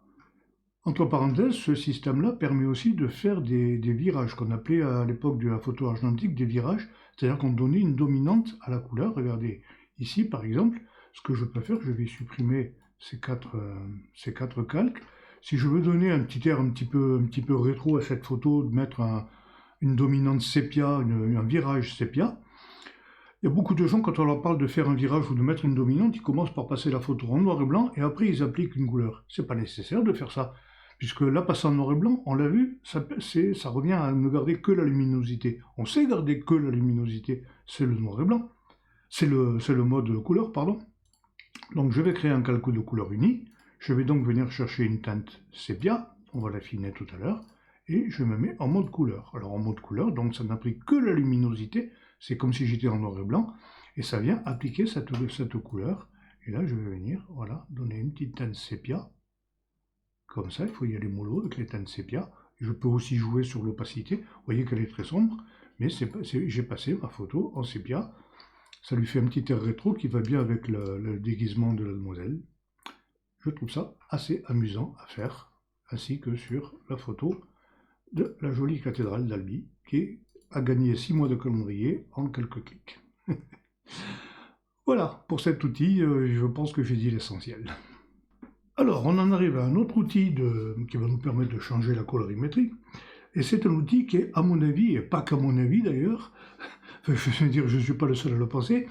Entre parenthèses, ce système-là permet aussi de faire des virages, qu'on appelait à l'époque de la photo argentique des virages, c'est-à-dire qu'on donnait une dominante à la couleur. Regardez, ici par exemple, ce que je peux faire, je vais supprimer ces quatre calques. Si je veux donner un petit air un petit peu rétro à cette photo, de mettre une dominante sépia, un virage sépia, il y a beaucoup de gens, quand on leur parle de faire un virage ou de mettre une dominante, ils commencent par passer la photo en noir et blanc et après ils appliquent une couleur. C'est pas nécessaire de faire ça, puisque là, passer en noir et blanc, on l'a vu, ça revient à ne garder que la luminosité. On sait garder que la luminosité, c'est le noir et blanc. C'est le mode couleur, pardon. Donc je vais créer un calque de couleur unie. Je vais donc venir chercher une teinte sépia, on va l'affiner tout à l'heure, et je me mets en mode couleur. Alors en mode couleur, donc ça n'a pris que la luminosité, c'est comme si j'étais en noir et blanc, et ça vient appliquer cette couleur. Et là, je vais venir, voilà, donner une petite teinte sépia. Comme ça, il faut y aller mollo avec les teintes sépia. Je peux aussi jouer sur l'opacité. Vous voyez qu'elle est très sombre, mais j'ai passé ma photo en sépia. Ça lui fait un petit air rétro qui va bien avec le déguisement de la demoiselle. Je trouve ça assez amusant à faire, ainsi que sur la photo de la jolie cathédrale d'Albi, qui a gagné 6 mois de calendrier en quelques clics. Voilà, pour cet outil, je pense que j'ai dit l'essentiel. Alors, on en arrive à un autre outil qui va nous permettre de changer la colorimétrie. Et c'est un outil qui est, à mon avis, et pas qu'à mon avis d'ailleurs, je veux dire, je ne suis pas le seul à le penser,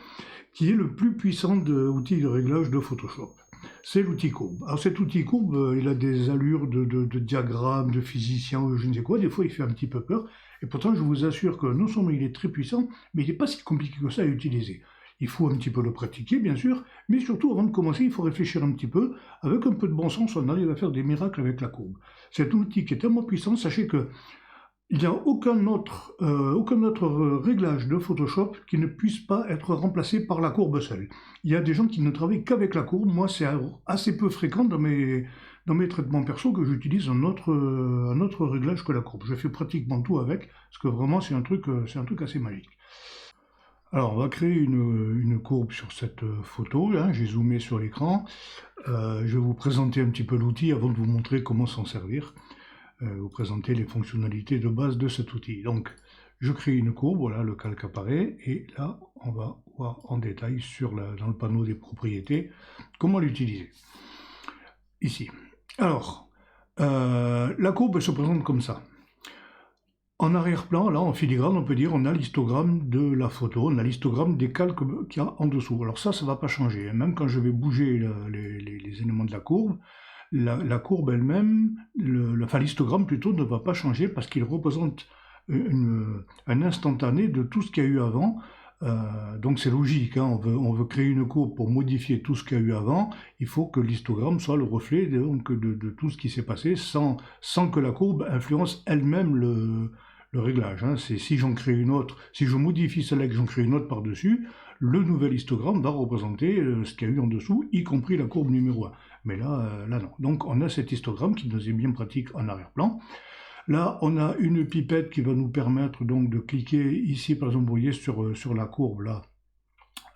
qui est le plus puissant outil de réglage de Photoshop. C'est l'outil courbe. Alors cet outil courbe, il a des allures de diagramme, de physicien ou je ne sais quoi, des fois il fait un petit peu peur, et pourtant je vous assure que non seulement il est très puissant, mais il n'est pas si compliqué que ça à utiliser. Il faut un petit peu le pratiquer, bien sûr, mais surtout, avant de commencer, il faut réfléchir un petit peu. Avec un peu de bon sens, on arrive à faire des miracles avec la courbe. C'est un outil qui est tellement puissant, sachez que il n'y a aucun autre réglage de Photoshop qui ne puisse pas être remplacé par la courbe seule. Il y a des gens qui ne travaillent qu'avec la courbe. Moi, c'est assez peu fréquent dans mes traitements perso que j'utilise un autre réglage que la courbe. Je fais pratiquement tout avec, parce que vraiment, c'est un truc assez magique. Alors, on va créer une courbe sur cette photo, hein. J'ai zoomé sur l'écran. Je vais vous présenter un petit peu l'outil avant de vous montrer comment s'en servir. Vous présenter les fonctionnalités de base de cet outil. Donc, je crée une courbe, voilà, le calque apparaît, et là, on va voir en détail dans le panneau des propriétés comment l'utiliser. Ici. Alors, la courbe elle se présente comme ça. En arrière-plan, là, en filigrane, on peut dire, on a l'histogramme de la photo, on a l'histogramme des calques qu'il y a en dessous. Alors ça ne va pas changer. Même quand je vais bouger les éléments de la courbe, la courbe elle-même, l'histogramme plutôt, ne va pas changer parce qu'il représente un instantané de tout ce qu'il y a eu avant. Donc c'est logique, hein, on veut créer une courbe pour modifier tout ce qu'il y a eu avant, il faut que l'histogramme soit le reflet de tout ce qui s'est passé sans que la courbe influence elle-même le réglage. Hein. Si j'en crée une autre, si je modifie celle-là et que j'en crée une autre par-dessus, le nouvel histogramme va représenter ce qu'il y a eu en dessous, y compris la courbe numéro 1. Mais là non. Donc on a cet histogramme qui nous est bien pratique en arrière-plan. Là, on a une pipette qui va nous permettre donc de cliquer ici, par exemple, vous voyez sur la courbe, là,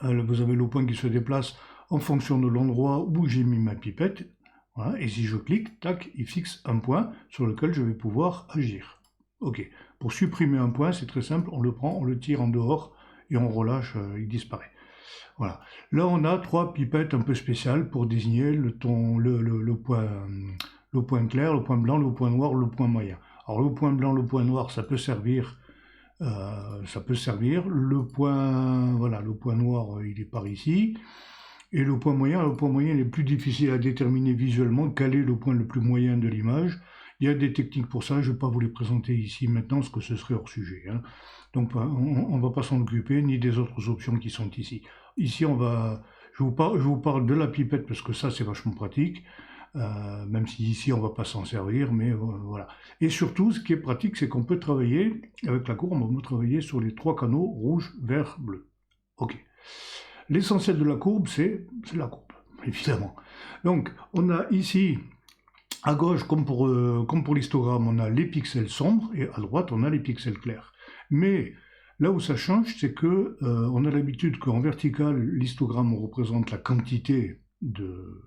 vous avez le point qui se déplace en fonction de l'endroit où j'ai mis ma pipette. Voilà, et si je clique, tac, il fixe un point sur lequel je vais pouvoir agir. Ok, pour supprimer un point, c'est très simple, on le prend, on le tire en dehors et on relâche, il disparaît. Voilà. Là, on a 3 pipettes un peu spéciales pour désigner le point clair, le point blanc, le point noir, le point moyen. Alors le point blanc, le point noir, ça peut servir. Le point, voilà, le point noir, il est par ici. Et le point moyen il est plus difficile à déterminer visuellement. Quel est le point le plus moyen de l'image? Il y a des techniques pour ça, je ne vais pas vous les présenter ici maintenant, parce que ce serait hors sujet. Hein. Donc on ne va pas s'en occuper, ni des autres options qui sont ici. Ici, je vous parle de la pipette, parce que ça, c'est vachement pratique. Même si ici on ne va pas s'en servir, mais voilà. Et surtout, ce qui est pratique, c'est qu'on peut travailler, avec la courbe, on peut travailler sur les 3 canaux, rouge, vert, bleu. Ok. L'essentiel de la courbe, c'est la courbe, évidemment. Donc, on a ici, à gauche, comme pour l'histogramme, on a les pixels sombres, et à droite, on a les pixels clairs. Mais là où ça change, c'est que on a l'habitude qu'en vertical, l'histogramme représente la quantité de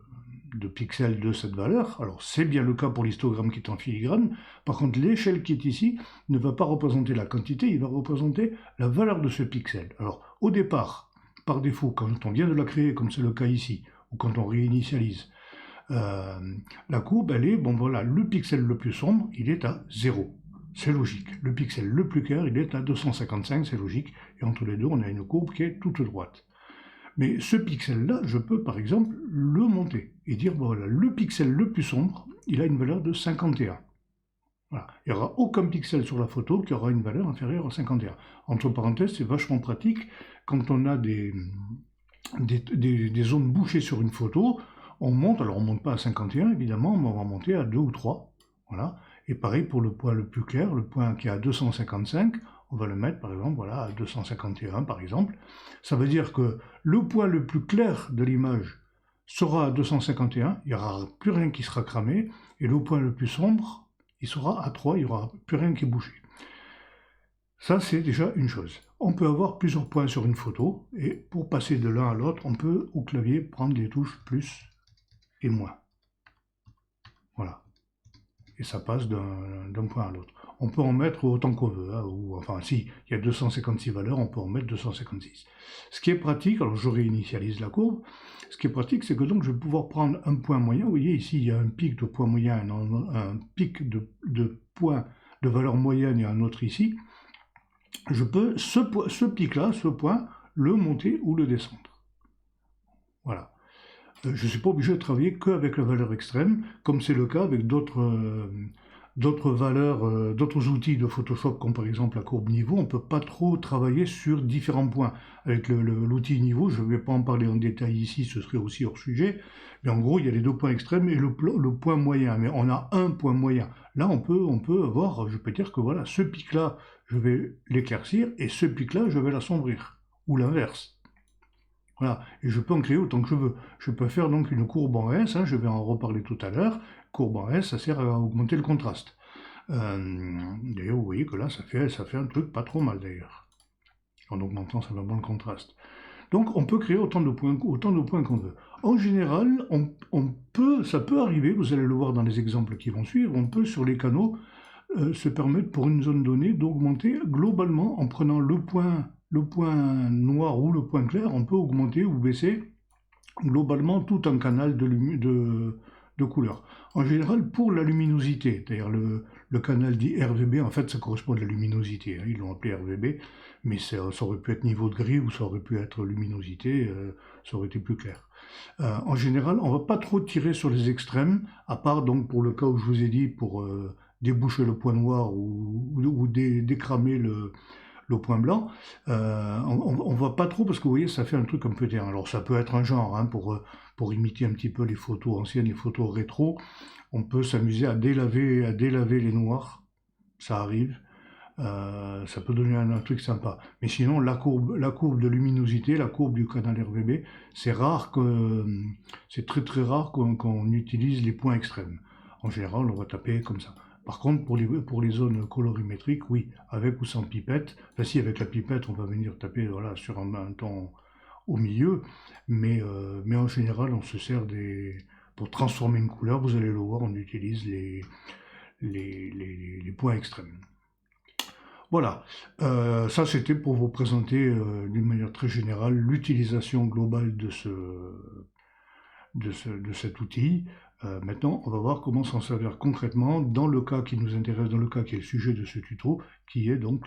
pixels de cette valeur. Alors c'est bien le cas pour l'histogramme qui est en filigrane. Par contre, l'échelle qui est ici ne va pas représenter la quantité, il va représenter la valeur de ce pixel. Alors au départ, par défaut, quand on vient de la créer, comme c'est le cas ici, ou quand on réinitialise, la courbe, elle est, bon voilà, le pixel le plus sombre, il est à 0. C'est logique. Le pixel le plus clair, il est à 255, c'est logique. Et entre les deux, on a une courbe qui est toute droite. Mais ce pixel-là, je peux par exemple le monter et dire, voilà, le pixel le plus sombre, il a une valeur de 51. Voilà. Il n'y aura aucun pixel sur la photo qui aura une valeur inférieure à 51. Entre parenthèses, c'est vachement pratique quand on a des zones bouchées sur une photo. On monte, alors on ne monte pas à 51 évidemment, mais on va monter à 2 ou 3. Voilà. Et pareil pour le point le plus clair, le point qui est à 255, on va le mettre par exemple voilà, à 251 par exemple. Ça veut dire que le point le plus clair de l'image sera à 251, il n'y aura plus rien qui sera cramé, et le point le plus sombre, il sera à 3, il n'y aura plus rien qui est bouché. Ça, c'est déjà une chose. On peut avoir plusieurs points sur une photo, et pour passer de l'un à l'autre, on peut au clavier prendre les touches plus et moins. Voilà. Et ça passe d'un point à l'autre. On peut en mettre autant qu'on veut, hein, ou enfin si, il y a 256 valeurs, on peut en mettre 256. Ce qui est pratique, alors je réinitialise la courbe, ce qui est pratique, c'est que donc je vais pouvoir prendre un point moyen, vous voyez ici il y a un pic de point moyen, un pic de point de valeur moyenne et un autre ici, je peux ce pic-là, ce point, le monter ou le descendre. Voilà. Je ne suis pas obligé de travailler qu'avec la valeur extrême, comme c'est le cas avec d'autres valeurs, d'autres outils de Photoshop, comme par exemple la courbe niveau. On ne peut pas trop travailler sur différents points. Avec l'outil niveau, je ne vais pas en parler en détail ici, ce serait aussi hors sujet. Mais en gros, il y a les 2 points extrêmes et le point moyen. Mais on a un point moyen. Là, on peut avoir, je peux dire que voilà, ce pic-là, je vais l'éclaircir et ce pic-là, je vais l'assombrir. Ou l'inverse. Voilà, et je peux en créer autant que je veux. Je peux faire donc une courbe en S, hein, je vais en reparler tout à l'heure. Courbe en S, ça sert à augmenter le contraste. D'ailleurs, vous voyez que là, ça fait un truc pas trop mal d'ailleurs. En augmentant simplement le contraste. Donc, on peut créer autant de points qu'on veut. En général, ça peut arriver, vous allez le voir dans les exemples qui vont suivre, on peut sur les canaux se permettre pour une zone donnée d'augmenter globalement en prenant le point noir ou le point clair, on peut augmenter ou baisser globalement tout un canal de couleur. En général, pour la luminosité, d'ailleurs le canal dit RVB, en fait ça correspond à la luminosité, hein, ils l'ont appelé RVB, mais ça aurait pu être niveau de gris ou ça aurait pu être luminosité, ça aurait été plus clair. En général, on ne va pas trop tirer sur les extrêmes, à part donc pour le cas où je vous ai dit, pour déboucher le point noir ou décramer le point blanc, on ne va pas trop parce que vous voyez ça fait un truc un peu terrain. Alors ça peut être un genre hein, pour imiter un petit peu les photos anciennes, les photos rétro, on peut s'amuser à délaver les noirs, ça arrive. Ça peut donner un truc sympa. Mais sinon, la courbe de luminosité, la courbe du canal RGB, c'est très très rare qu'on utilise les points extrêmes. En général, on va taper comme ça. Par contre, pour les zones colorimétriques, oui, avec ou sans pipette. Enfin, si, avec la pipette, on va venir taper voilà, sur un ton au milieu. Mais en général, on se sert pour transformer une couleur, vous allez le voir, on utilise les points extrêmes. Voilà, ça c'était pour vous présenter d'une manière très générale l'utilisation globale de cet outil. Maintenant, on va voir comment s'en servir concrètement dans le cas qui nous intéresse, dans le cas qui est le sujet de ce tuto, qui est donc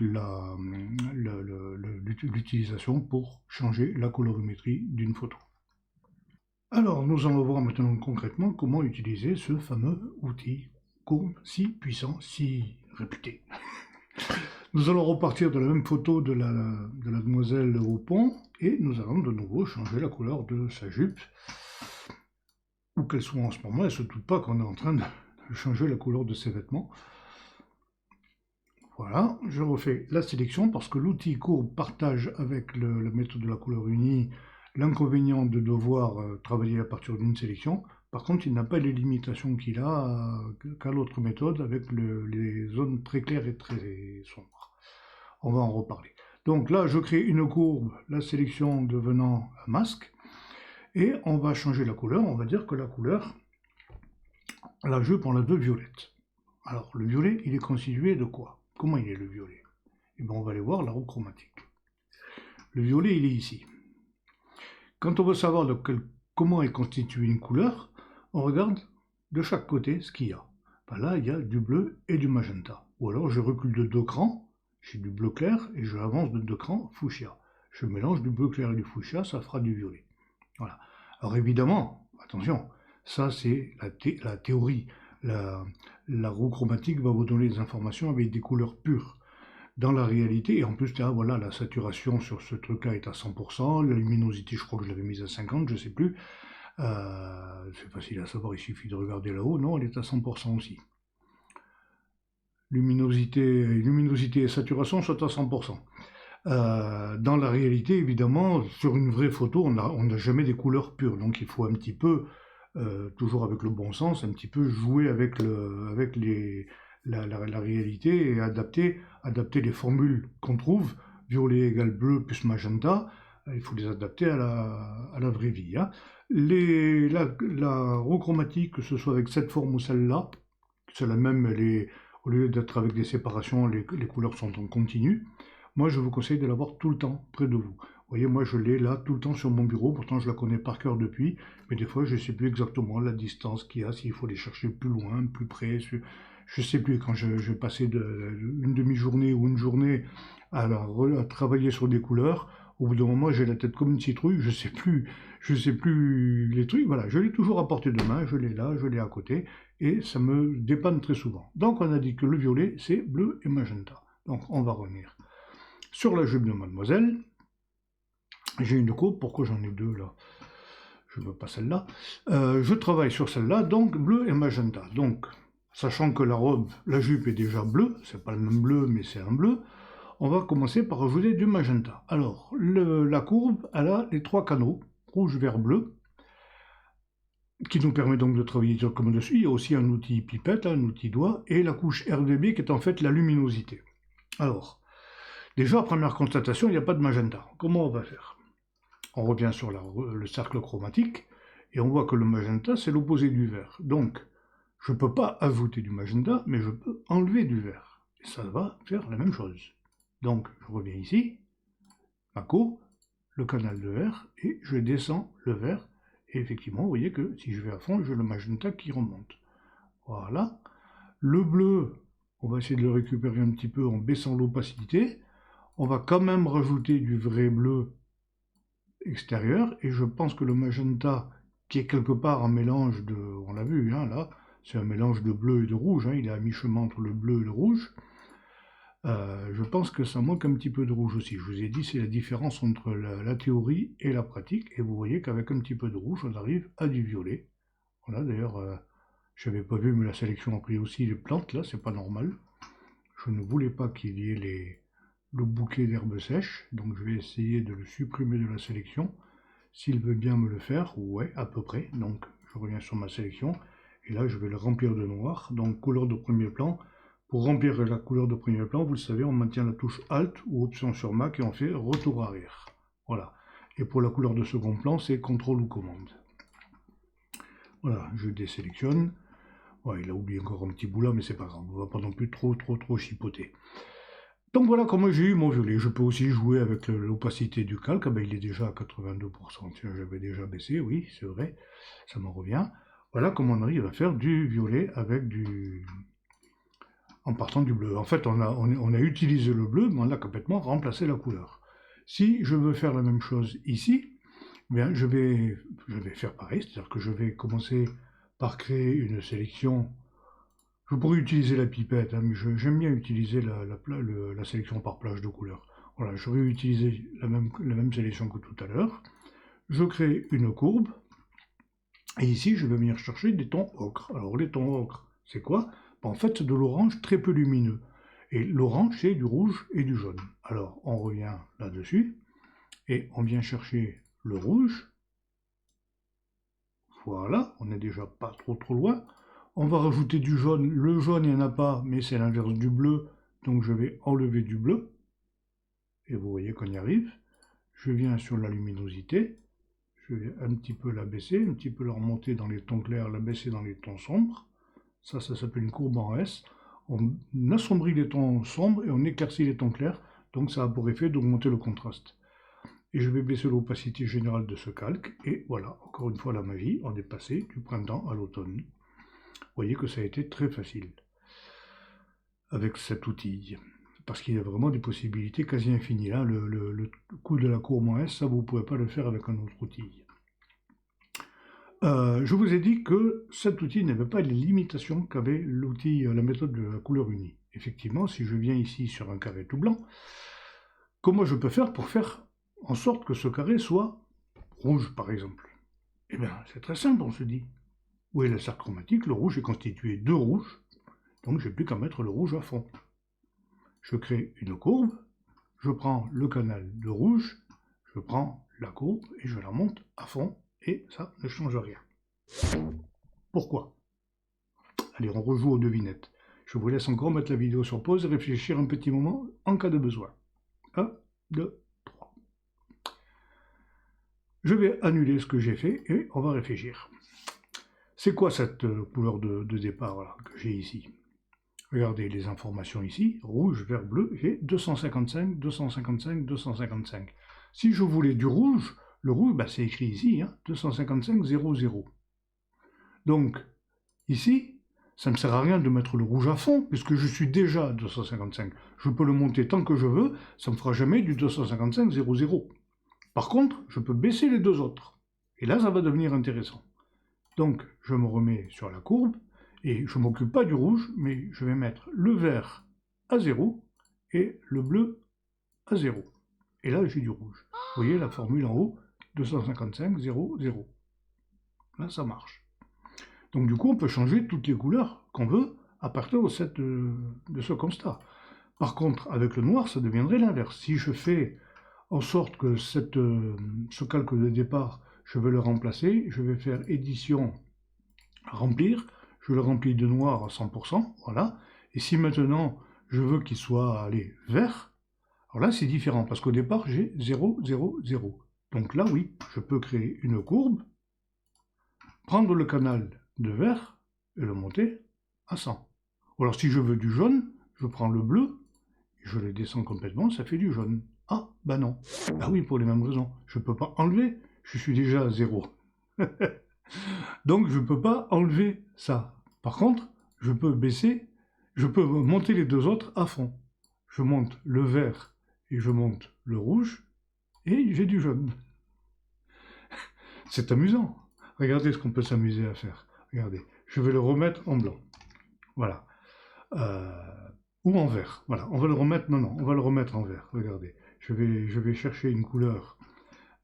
l'utilisation pour changer la colorimétrie d'une photo. Alors, nous allons voir maintenant concrètement comment utiliser ce fameux outil si puissant, si réputé. Nous allons repartir de la même photo de la demoiselle au pont et nous allons de nouveau changer la couleur de sa jupe. Où qu'elle soit en ce moment, elle ne se doute pas qu'on est en train de changer la couleur de ses vêtements. Voilà, je refais la sélection parce que l'outil courbe partage avec la méthode de la couleur unie l'inconvénient de devoir travailler à partir d'une sélection. Par contre, il n'a pas les limitations qu'il a qu'à l'autre méthode avec les zones très claires et très sombres. On va en reparler. Donc là, je crée une courbe, la sélection devenant un masque, et on va changer la couleur. On va dire que la couleur, la jupe, on la veut violette. Alors, le violet, il est constitué de quoi? Comment il est le violet? Eh bien, on va aller voir la roue chromatique. Le violet, il est ici. Quand on veut savoir comment est constituée une couleur, on regarde de chaque côté ce qu'il y a. Ben là, il y a du bleu et du magenta. Ou alors, je recule de 2 crans, j'ai du bleu clair, et je avance de 2 crans fuchsia. Je mélange du bleu clair et du fuchsia, ça fera du violet. Voilà. Alors évidemment, attention, ça c'est la théorie. La roue chromatique va vous donner des informations avec des couleurs pures. Dans la réalité, et en plus, là, voilà, la saturation sur ce truc-là est à 100%, la luminosité, je crois que je l'avais mise à 50, je ne sais plus. C'est facile à savoir, il suffit de regarder là-haut. Non, elle est à 100% aussi. Luminosité et saturation sont à 100%. Dans la réalité, évidemment, sur une vraie photo, on n'a jamais des couleurs pures. Donc il faut un petit peu, toujours avec le bon sens, un petit peu jouer avec la réalité et adapter les formules qu'on trouve. Violet égale bleu plus magenta, il faut les adapter à la vraie vie. Hein. La roue chromatique, que ce soit avec cette forme ou celle-là, c'est la même, au lieu d'être avec des séparations, les couleurs sont en continu. Moi, je vous conseille de l'avoir tout le temps près de vous. Vous voyez, moi, je l'ai là tout le temps sur mon bureau. Pourtant, je la connais par cœur depuis. Mais des fois, je ne sais plus exactement la distance qu'il y a, s'il faut les chercher plus loin, plus près. Je ne sais plus. Quand je passais une demi-journée ou une journée à travailler sur des couleurs, au bout d'un moment, j'ai la tête comme une citrouille. Je sais plus les trucs. Voilà, je l'ai toujours à portée de main. Je l'ai là, je l'ai à côté. Et ça me dépanne très souvent. Donc, on a dit que le violet, c'est bleu et magenta. Donc, on va revenir. Sur la jupe de mademoiselle, j'ai une courbe, pourquoi j'en ai deux là? Je ne veux pas celle-là. Je travaille sur celle-là, donc bleu et magenta. Donc, sachant que la jupe est déjà bleue, c'est pas le même bleu, mais c'est un bleu, on va commencer par ajouter du magenta. Alors, la courbe, elle a les 3 canaux, rouge, vert, bleu, qui nous permet donc de travailler comme dessus. Il y a aussi un outil pipette, un outil doigt, et la couche RGB qui est en fait la luminosité. Alors, déjà, première constatation, il n'y a pas de magenta. Comment on va faire? On revient sur le cercle chromatique, et on voit que le magenta, c'est l'opposé du vert. Donc, je ne peux pas ajouter du magenta, mais je peux enlever du vert. Et ça va faire la même chose. Donc, je reviens ici, ma courbe, le canal de vert, et je descends le vert. Et effectivement, vous voyez que si je vais à fond, j'ai le magenta qui remonte. Voilà. Le bleu, on va essayer de le récupérer un petit peu en baissant l'opacité. On va quand même rajouter du vrai bleu extérieur, et je pense que le magenta, qui est quelque part un mélange de, on l'a vu, hein, là, c'est un mélange de bleu et de rouge, hein, il est à mi-chemin entre le bleu et le rouge, je pense que ça manque un petit peu de rouge aussi. Je vous ai dit, c'est la différence entre la théorie et la pratique, et vous voyez qu'avec un petit peu de rouge, on arrive à du violet. Voilà, d'ailleurs, je n'avais pas vu, mais la sélection a pris aussi les plantes, là, c'est pas normal. Je ne voulais pas qu'il y ait le bouquet d'herbes sèches, donc je vais essayer de le supprimer de la sélection. S'il veut bien me le faire, ouais, à peu près. Donc je reviens sur ma sélection, et là je vais le remplir de noir, donc couleur de premier plan. Pour remplir la couleur de premier plan, vous le savez, on maintient la touche Alt ou Option sur Mac et on fait retour arrière. Voilà. Et pour la couleur de second plan, c'est CTRL ou commande. Voilà, je désélectionne. Ouais, il a oublié encore un petit bout là, mais c'est pas grave, on va pas non plus trop chipoter. Donc voilà comment j'ai eu mon violet. Je peux aussi jouer avec l'opacité du calque. Ah ben, il est déjà à 82%. Tiens, j'avais déjà baissé, oui, c'est vrai, ça m'en revient. Voilà comment on arrive à faire du violet avec en partant du bleu. En fait, on a utilisé le bleu, mais on a complètement remplacé la couleur. Si je veux faire la même chose ici, bien, je vais faire pareil, c'est-à-dire que je vais commencer par créer une sélection. Je pourrais utiliser la pipette, hein, mais j'aime bien utiliser la sélection par plage de couleurs. Voilà, je vais utiliser la même sélection que tout à l'heure. Je crée une courbe, et ici je vais venir chercher des tons ocre. Alors les tons ocre, c'est quoi? En fait, c'est de l'orange très peu lumineux. Et l'orange, c'est du rouge et du jaune. Alors, on revient là-dessus, et on vient chercher le rouge. Voilà, on n'est déjà pas trop loin. On va rajouter du jaune. Le jaune, il n'y en a pas, mais c'est l'inverse du bleu. Donc je vais enlever du bleu. Et vous voyez qu'on y arrive. Je viens sur la luminosité. Je vais un petit peu la baisser, un petit peu la remonter dans les tons clairs, la baisser dans les tons sombres. Ça s'appelle une courbe en S. On assombrit les tons sombres et on éclaircit les tons clairs. Donc ça a pour effet d'augmenter le contraste. Et je vais baisser l'opacité générale de ce calque. Et voilà, encore une fois la magie, on est passé du printemps à l'automne. Vous voyez que ça a été très facile avec cet outil. Parce qu'il y a vraiment des possibilités quasi infinies. Là, le coup de la courbe en S, ça vous ne pouvez pas le faire avec un autre outil. Je vous ai dit que cet outil n'avait pas les limitations qu'avait l'outil, la méthode de la couleur unie. Effectivement, si je viens ici sur un carré tout blanc, comment je peux faire pour faire en sorte que ce carré soit rouge, par exemple? Eh bien, c'est très simple, on se dit. Où est la cercle chromatique? Le rouge est constitué de rouge, donc j'ai plus qu'à mettre le rouge à fond. Je crée une courbe, je prends le canal de rouge, je prends la courbe et je la monte à fond, et ça ne change rien. Pourquoi? Allez, on rejoue aux devinettes. Je vous laisse encore mettre la vidéo sur pause et réfléchir un petit moment en cas de besoin. 1, 2, 3. Je vais annuler ce que j'ai fait et on va réfléchir. C'est quoi cette couleur de départ là, que j'ai ici? Regardez les informations ici, rouge, vert, bleu, j'ai 255, 255, 255. Si je voulais du rouge, le rouge, bah, c'est écrit ici, hein, 255, 00. Donc, ici, ça ne me sert à rien de mettre le rouge à fond, puisque je suis déjà à 255. Je peux le monter tant que je veux, ça ne me fera jamais du 255, 00. Par contre, je peux baisser les deux autres. Et là, ça va devenir intéressant. Donc, je me remets sur la courbe, et je ne m'occupe pas du rouge, mais je vais mettre le vert à 0 et le bleu à 0. Et là, j'ai du rouge. Vous voyez la formule en haut, 255, 0, 0. Là, ça marche. Donc du coup, on peut changer toutes les couleurs qu'on veut à partir de ce constat. Par contre, avec le noir, ça deviendrait l'inverse. Si je fais en sorte que ce calque de départ, je vais le remplacer, je vais faire édition, remplir, je le remplis de noir à 100%, voilà. Et si maintenant, je veux qu'il soit, allez, vert, alors là, c'est différent, parce qu'au départ, j'ai 0, 0, 0. Donc là, oui, je peux créer une courbe, prendre le canal de vert et le monter à 100. Ou alors, si je veux du jaune, je prends le bleu, et je le descends complètement, ça fait du jaune. Ah, bah non. Bah oui, pour les mêmes raisons. Je ne peux pas enlever, je suis déjà à 0. Donc, je ne peux pas enlever ça. Par contre, je peux baisser, je peux monter les deux autres à fond. Je monte le vert et je monte le rouge, et j'ai du jaune. C'est amusant. Regardez ce qu'on peut s'amuser à faire. Regardez, je vais le remettre en blanc. Voilà. Ou en vert. Voilà, on va le remettre, non, on va le remettre en vert. Regardez, je vais chercher une couleur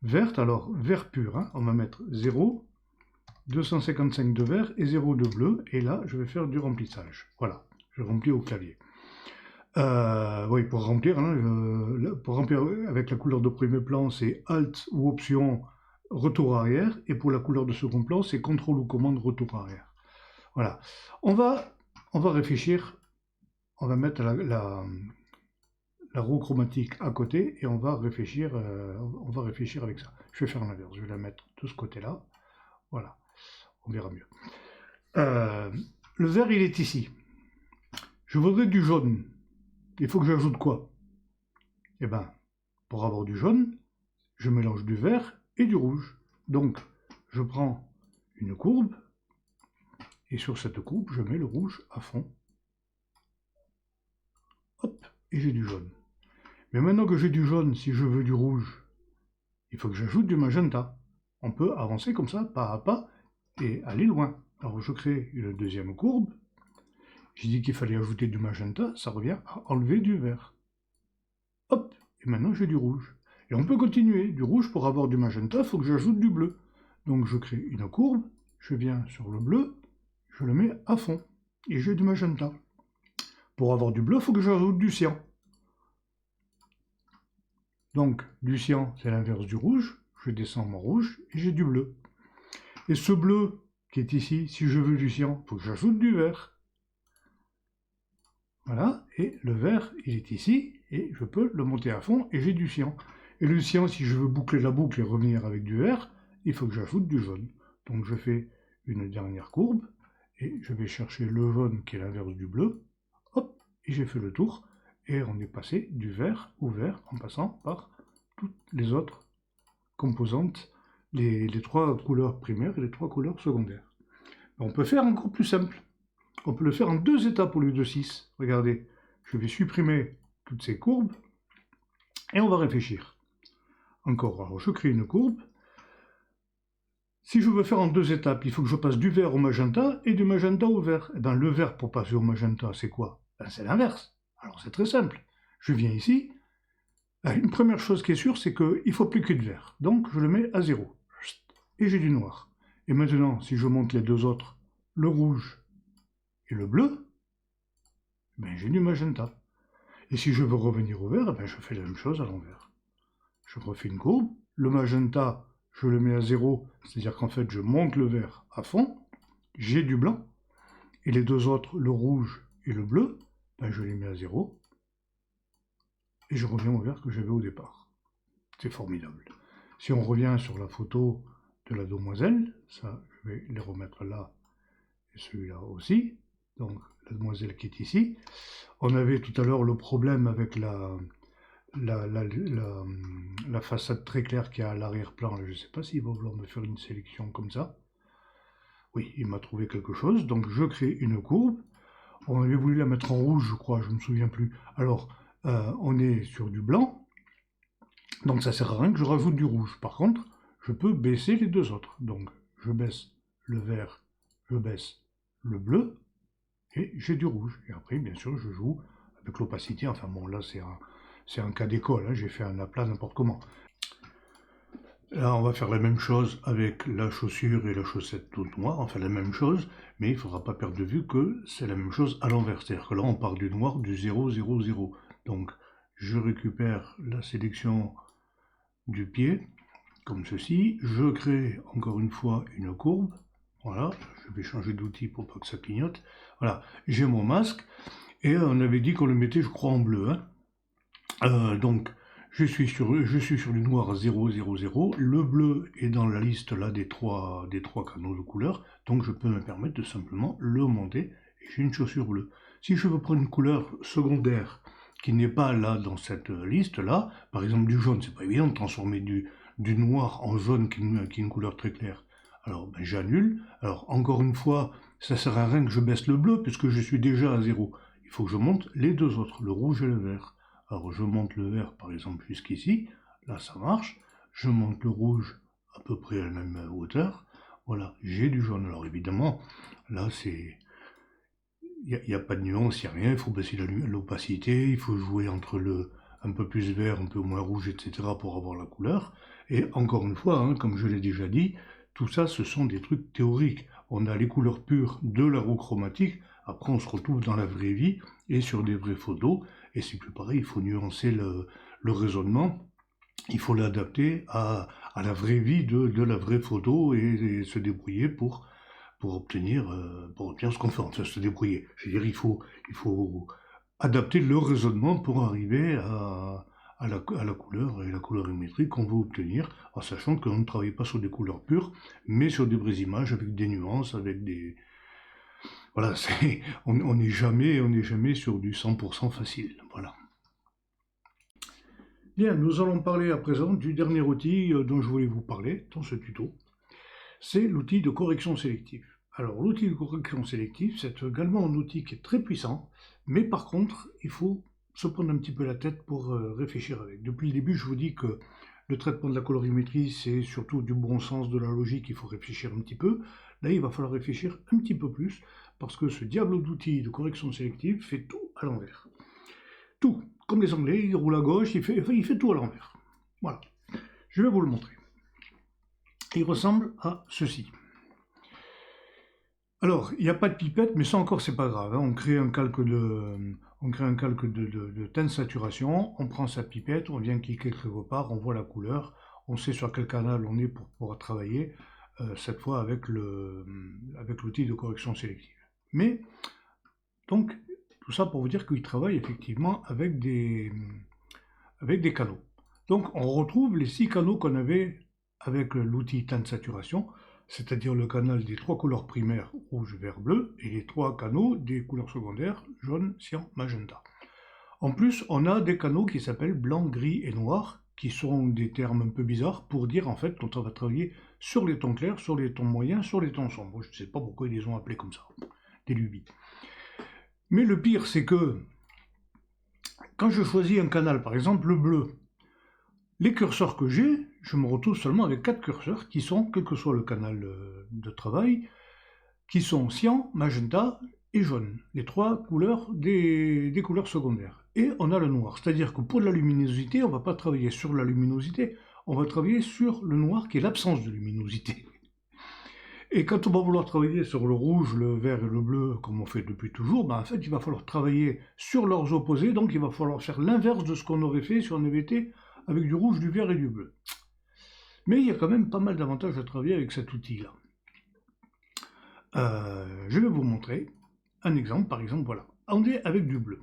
verte, alors vert pur, hein. On va mettre 0, 255 de vert et 0 de bleu, et là, je vais faire du remplissage. Voilà, je remplis au clavier. Oui, pour remplir, hein, pour remplir avec la couleur de premier plan, c'est Alt ou Option, retour arrière. Et pour la couleur de second plan, c'est CTRL ou commande, retour arrière. Voilà. On va réfléchir. On va mettre la roue chromatique à côté et on va réfléchir avec ça. Je vais faire l'inverse. Je vais la mettre de ce côté-là. Voilà. On verra mieux. Le vert, il est ici. Je voudrais du jaune. Il faut que j'ajoute quoi? Eh bien, pour avoir du jaune, je mélange du vert et du rouge. Donc, je prends une courbe, et sur cette courbe, je mets le rouge à fond. Hop, et j'ai du jaune. Mais maintenant que j'ai du jaune, si je veux du rouge, il faut que j'ajoute du magenta. On peut avancer comme ça, pas à pas, et aller loin. Alors, je crée une deuxième courbe. J'ai dit qu'il fallait ajouter du magenta, ça revient à enlever du vert. Hop, et maintenant j'ai du rouge. Et on peut continuer. Du rouge, pour avoir du magenta, il faut que j'ajoute du bleu. Donc je crée une courbe, je viens sur le bleu, je le mets à fond, et j'ai du magenta. Pour avoir du bleu, il faut que j'ajoute du cyan. Donc du cyan, c'est l'inverse du rouge, je descends mon rouge, et j'ai du bleu. Et ce bleu qui est ici, si je veux du cyan, il faut que j'ajoute du vert. Voilà, et le vert, il est ici, et je peux le monter à fond, et j'ai du cyan. Et le cyan, si je veux boucler la boucle et revenir avec du vert, il faut que j'ajoute du jaune. Donc je fais une dernière courbe, et je vais chercher le jaune qui est l'inverse du bleu, hop, et j'ai fait le tour, et on est passé du vert au vert en passant par toutes les autres composantes, les trois couleurs primaires et les trois couleurs secondaires. On peut faire encore plus simple. On peut le faire en 2 étapes au lieu de 6. Regardez, je vais supprimer toutes ces courbes et on va réfléchir. Encore, alors je crée une courbe. Si je veux faire en 2 étapes, il faut que je passe du vert au magenta et du magenta au vert. Et bien le vert pour passer au magenta, c'est quoi? Ben, c'est l'inverse. Alors c'est très simple. Je viens ici. Une première chose qui est sûre, c'est qu'il ne faut plus que de vert. Donc je le mets à 0. Et j'ai du noir. Et maintenant, si je monte les deux autres, le rouge et le bleu, ben j'ai du magenta. Et si je veux revenir au vert, ben je fais la même chose à l'envers. Je refais une courbe, le magenta, je le mets à 0, c'est-à-dire qu'en fait je monte le vert à fond, j'ai du blanc, et les deux autres, le rouge et le bleu, ben je les mets à 0, et je reviens au vert que j'avais au départ. C'est formidable. Si on revient sur la photo de la demoiselle, ça je vais les remettre là, et celui-là aussi, donc la demoiselle qui est ici. On avait tout à l'heure le problème avec la façade très claire qui est à l'arrière-plan. Je ne sais pas s'il va vouloir me faire une sélection comme ça. Oui, il m'a trouvé quelque chose. Donc je crée une courbe. On avait voulu la mettre en rouge, je crois, je ne me souviens plus. Alors, on est sur du blanc. Donc ça ne sert à rien que je rajoute du rouge. Par contre, je peux baisser les deux autres. Donc je baisse le vert, je baisse le bleu, et j'ai du rouge. Et après, bien sûr, je joue avec l'opacité. Enfin bon, là, c'est un cas d'école. Hein. J'ai fait un aplat n'importe comment. Là, on va faire la même chose avec la chaussure et la chaussette toute noire. Enfin, la même chose, mais il ne faudra pas perdre de vue que c'est la même chose à l'envers. C'est-à-dire que là, on part du noir du 0, 0, 0. Donc, je récupère la sélection du pied, comme ceci. Je crée encore une fois une courbe. Voilà, je vais changer d'outil pour pas que ça clignote. Voilà, j'ai mon masque, et on avait dit qu'on le mettait, je crois, en bleu. Hein. Donc, je suis sur du noir 0, 0, 0. Le bleu est dans la liste là des trois canaux de couleurs, donc je peux me permettre de simplement le monter, et j'ai une chaussure bleue. Si je veux prendre une couleur secondaire qui n'est pas là dans cette liste là, par exemple du jaune, c'est pas évident de transformer du noir en jaune qui est une couleur très claire. Alors ben, j'annule. Alors encore une fois, ça sert à rien que je baisse le bleu puisque je suis déjà à 0. Il faut que je monte les deux autres, le rouge et le vert. Alors je monte le vert par exemple jusqu'ici, là ça marche. Je monte le rouge à peu près à la même hauteur. Voilà, j'ai du jaune. Alors évidemment, là c'est... Il n'y a pas de nuance, il n'y a rien, il faut baisser l'opacité, il faut jouer entre le un peu plus vert, un peu moins rouge, etc. pour avoir la couleur. Et encore une fois, hein, comme je l'ai déjà dit, tout ça, ce sont des trucs théoriques. On a les couleurs pures de la roue chromatique, après on se retrouve dans la vraie vie et sur des vraies photos. Et c'est plus pareil, il faut nuancer le raisonnement, il faut l'adapter à la vraie vie de la vraie photo et se débrouiller pour obtenir ce qu'on fait, enfin se débrouiller. Je veux dire, il faut adapter le raisonnement pour arriver à la couleur et la colorimétrie qu'on veut obtenir, en sachant qu'on ne travaille pas sur des couleurs pures, mais sur des vraies images avec des nuances, avec des... Voilà, on n'est jamais sur du 100% facile. Voilà. Bien, nous allons parler à présent du dernier outil dont je voulais vous parler dans ce tuto. C'est l'outil de correction sélective. Alors, l'outil de correction sélective, c'est également un outil qui est très puissant, mais par contre, il faut se prendre un petit peu la tête pour réfléchir avec. Depuis le début, je vous dis que le traitement de la colorimétrie, c'est surtout du bon sens, de la logique, il faut réfléchir un petit peu. Là, il va falloir réfléchir un petit peu plus, parce que ce diable d'outil de correction sélective fait tout à l'envers. Tout, comme les Anglais, il roule à gauche, il fait tout à l'envers. Voilà, je vais vous le montrer. Il ressemble à ceci. Alors, il n'y a pas de pipette, mais ça encore, c'est pas grave. Hein. On crée un calque de teinte saturation, on prend sa pipette, on vient cliquer quelque part, on voit la couleur, on sait sur quel canal on est pour pouvoir travailler, cette fois avec l'outil de correction sélective. Mais, donc, tout ça pour vous dire qu'il travaille effectivement avec des canaux. Donc, on retrouve les 6 canaux qu'on avait avec l'outil teinte saturation, c'est-à-dire le canal des 3 couleurs primaires, rouge, vert, bleu, et les 3 canaux des couleurs secondaires, jaune, cyan, magenta. En plus, on a des canaux qui s'appellent blanc, gris et noir, qui sont des termes un peu bizarres pour dire en fait quand on va travailler sur les tons clairs, sur les tons moyens, sur les tons sombres. Je ne sais pas pourquoi ils les ont appelés comme ça, des lubies. Mais le pire, c'est que quand je choisis un canal, par exemple le bleu, les curseurs que j'ai, je me retrouve seulement avec 4 curseurs qui sont, quel que soit le canal de travail, qui sont cyan, magenta et jaune, les 3 couleurs des couleurs secondaires. Et on a le noir, c'est-à-dire que pour la luminosité, on ne va pas travailler sur la luminosité, on va travailler sur le noir qui est l'absence de luminosité. Et quand on va vouloir travailler sur le rouge, le vert et le bleu, comme on fait depuis toujours, ben en fait il va falloir travailler sur leurs opposés, donc il va falloir faire l'inverse de ce qu'on aurait fait si on avait été avec du rouge, du vert et du bleu. Mais il y a quand même pas mal d'avantages à travailler avec cet outil-là. Je vais vous montrer un exemple, par exemple, voilà. On est avec du bleu.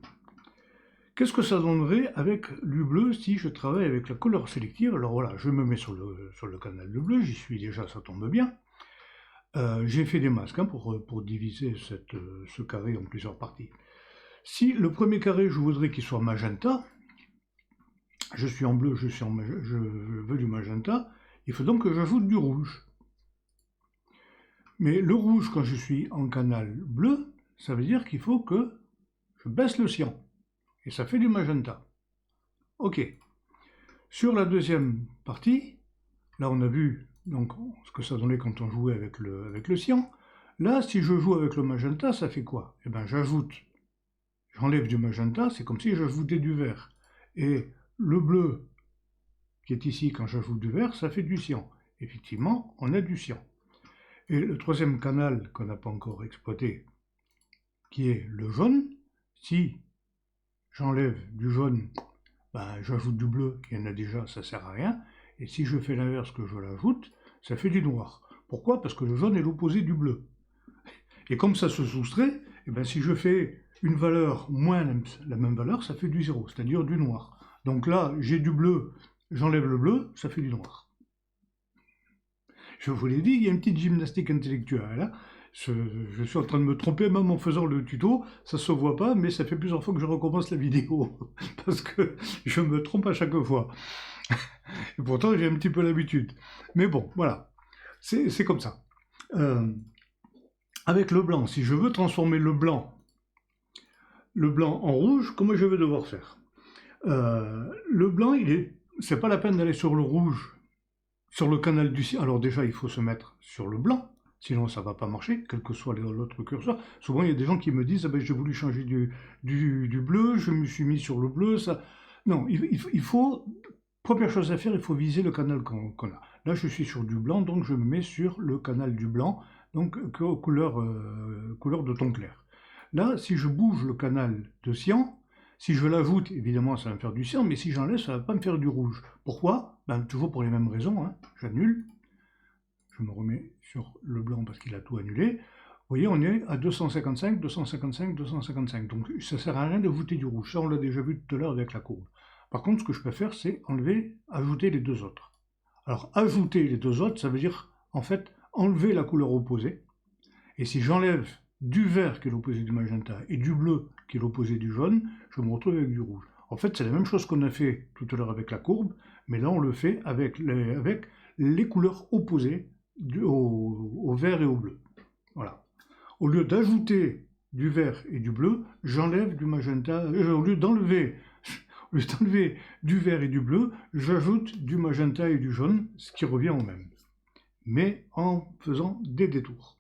Qu'est-ce que ça donnerait avec du bleu si je travaille avec la couleur sélective? Alors voilà, je me mets sur le canal de bleu, j'y suis déjà, ça tombe bien. J'ai fait des masques hein, pour diviser ce carré en plusieurs parties. Si le premier carré, je voudrais qu'il soit magenta, je suis en bleu, je veux du magenta, il faut donc que j'ajoute du rouge. Mais le rouge, quand je suis en canal bleu, ça veut dire qu'il faut que je baisse le cyan. Et ça fait du magenta. Ok. Sur la deuxième partie, là on a vu donc, ce que ça donnait quand on jouait avec le cyan. Là, si je joue avec le magenta, ça fait quoi? Eh bien, j'enlève du magenta, c'est comme si j'ajoutais du vert. Et le bleu, qui est ici, quand j'ajoute du vert, ça fait du cyan. Effectivement, on a du cyan. Et le troisième canal qu'on n'a pas encore exploité, qui est le jaune, si j'enlève du jaune, ben, j'ajoute du bleu, qui en a déjà, ça ne sert à rien. Et si je fais l'inverse que je l'ajoute, ça fait du noir. Pourquoi? Parce que le jaune est l'opposé du bleu. Et comme ça se soustrait, eh ben, si je fais une valeur moins la même valeur, ça fait du 0, c'est-à-dire du noir. Donc là, j'ai du bleu, j'enlève le bleu, ça fait du noir. Je vous l'ai dit, il y a une petite gymnastique intellectuelle. Hein. Je suis en train de me tromper même en faisant le tuto, ça se voit pas, mais ça fait plusieurs fois que je recommence la vidéo, parce que je me trompe à chaque fois. Et pourtant, j'ai un petit peu l'habitude. Mais bon, voilà, c'est comme ça. Avec le blanc, si je veux transformer le blanc en rouge, comment je vais devoir faire? Le blanc, c'est pas la peine d'aller sur le rouge, sur le canal du cyan. Alors déjà, il faut se mettre sur le blanc, sinon ça va pas marcher, quel que soit l'autre curseur. Souvent, il y a des gens qui me disent, ah ben, j'ai voulu changer du bleu, je me suis mis sur le bleu, ça... Non, il faut... Première chose à faire, il faut viser le canal qu'on a. Là, je suis sur du blanc, donc je me mets sur le canal du blanc, donc couleur de ton clair. Là, si je bouge le canal de cyan, Si je l'ajoute, évidemment, ça va me faire du cyan, mais si j'enlève, ça ne va pas me faire du rouge. Pourquoi? Ben, toujours pour les mêmes raisons, hein. J'annule. Je me remets sur le blanc parce qu'il a tout annulé. Vous voyez, on est à 255, 255, 255. Donc ça ne sert à rien de voûter du rouge. Ça, on l'a déjà vu tout à l'heure avec la courbe. Par contre, ce que je peux faire, c'est enlever, ajouter les deux autres. Alors, ajouter les deux autres, ça veut dire, en fait, enlever la couleur opposée. Et si j'enlève du vert, qui est l'opposé du magenta, et du bleu, qui est l'opposé du jaune, je me retrouve avec du rouge. En fait, c'est la même chose qu'on a fait tout à l'heure avec la courbe, mais là, on le fait avec les couleurs opposées au vert et au bleu. Voilà. Au lieu d'ajouter du vert et du bleu, j'enlève du magenta. Au lieu d'enlever du vert et du bleu, j'ajoute du magenta et du jaune, ce qui revient au même, mais en faisant des détours.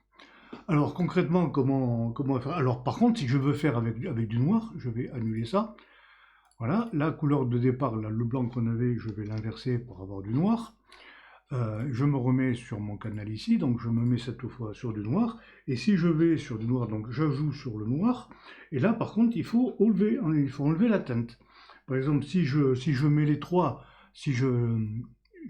Alors concrètement, comment faire? Alors par contre, si je veux faire avec du noir, je vais annuler ça. Voilà, la couleur de départ, là, le blanc qu'on avait, je vais l'inverser pour avoir du noir. Je me remets sur mon canal ici, donc je me mets cette fois sur du noir, et si je vais sur du noir, donc j'ajoute sur le noir, et là par contre il faut enlever la teinte. Par exemple, si je mets les trois, si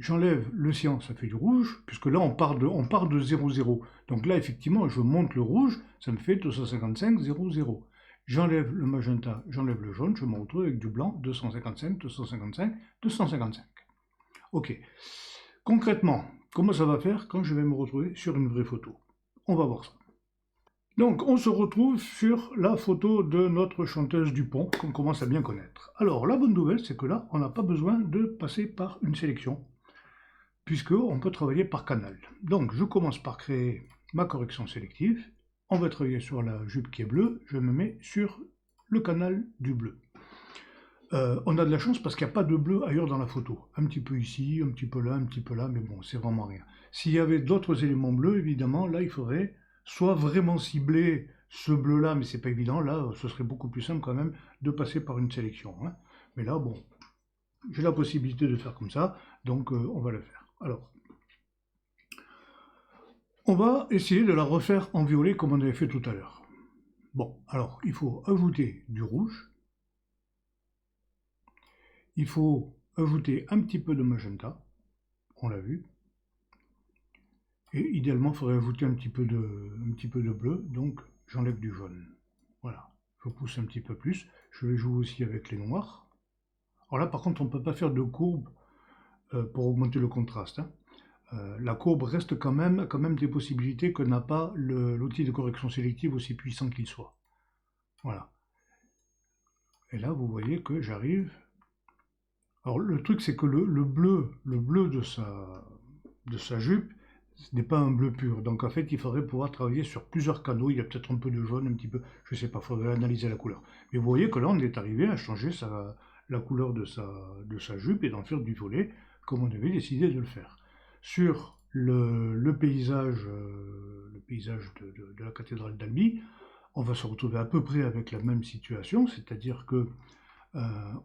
j'enlève le cyan, ça fait du rouge, puisque là on part de 0, 0. Donc là effectivement je monte le rouge, ça me fait 255, 0, 0. J'enlève le magenta, j'enlève le jaune, je me retrouve avec du blanc, 255, 255, 255. Ok. Concrètement, comment ça va faire quand je vais me retrouver sur une vraie photo? On va voir ça. Donc, on se retrouve sur la photo de notre chanteuse Dupont, qu'on commence à bien connaître. Alors, la bonne nouvelle, c'est que là, on n'a pas besoin de passer par une sélection, puisqu'on peut travailler par canal. Donc, je commence par créer ma correction sélective. On va travailler sur la jupe qui est bleue. Je me mets sur le canal du bleu. On a de la chance parce qu'il n'y a pas de bleu ailleurs dans la photo. Un petit peu ici, un petit peu là, mais bon, c'est vraiment rien. S'il y avait d'autres éléments bleus, évidemment, là, il faudrait soit vraiment cibler ce bleu-là, mais c'est pas évident. Là, ce serait beaucoup plus simple quand même de passer par une sélection, hein. Mais là, bon, j'ai la possibilité de faire comme ça, donc on va le faire. Alors, on va essayer de la refaire en violet comme on avait fait tout à l'heure. Bon, alors, il faut ajouter du rouge. Il faut ajouter un petit peu de magenta, on l'a vu. Et idéalement, il faudrait ajouter un petit peu de bleu, donc j'enlève du jaune. Voilà, je pousse un petit peu plus. Je vais jouer aussi avec les noirs. Alors là, par contre, on ne peut pas faire de courbe pour augmenter le contraste, hein. La courbe reste quand même des possibilités que n'a pas l'outil de correction sélective aussi puissant qu'il soit. Voilà. Et là, vous voyez que j'arrive. Alors le truc, c'est que le bleu de sa jupe, ce n'est pas un bleu pur. Donc en fait, il faudrait pouvoir travailler sur plusieurs canaux. Il y a peut-être un peu de jaune, un petit peu, je ne sais pas, il faudrait analyser la couleur. Mais vous voyez que là, on est arrivé à changer la couleur de sa jupe et d'en faire du violet, comme on avait décidé de le faire. Sur le paysage de la cathédrale d'Albi, on va se retrouver à peu près avec la même situation, c'est-à-dire que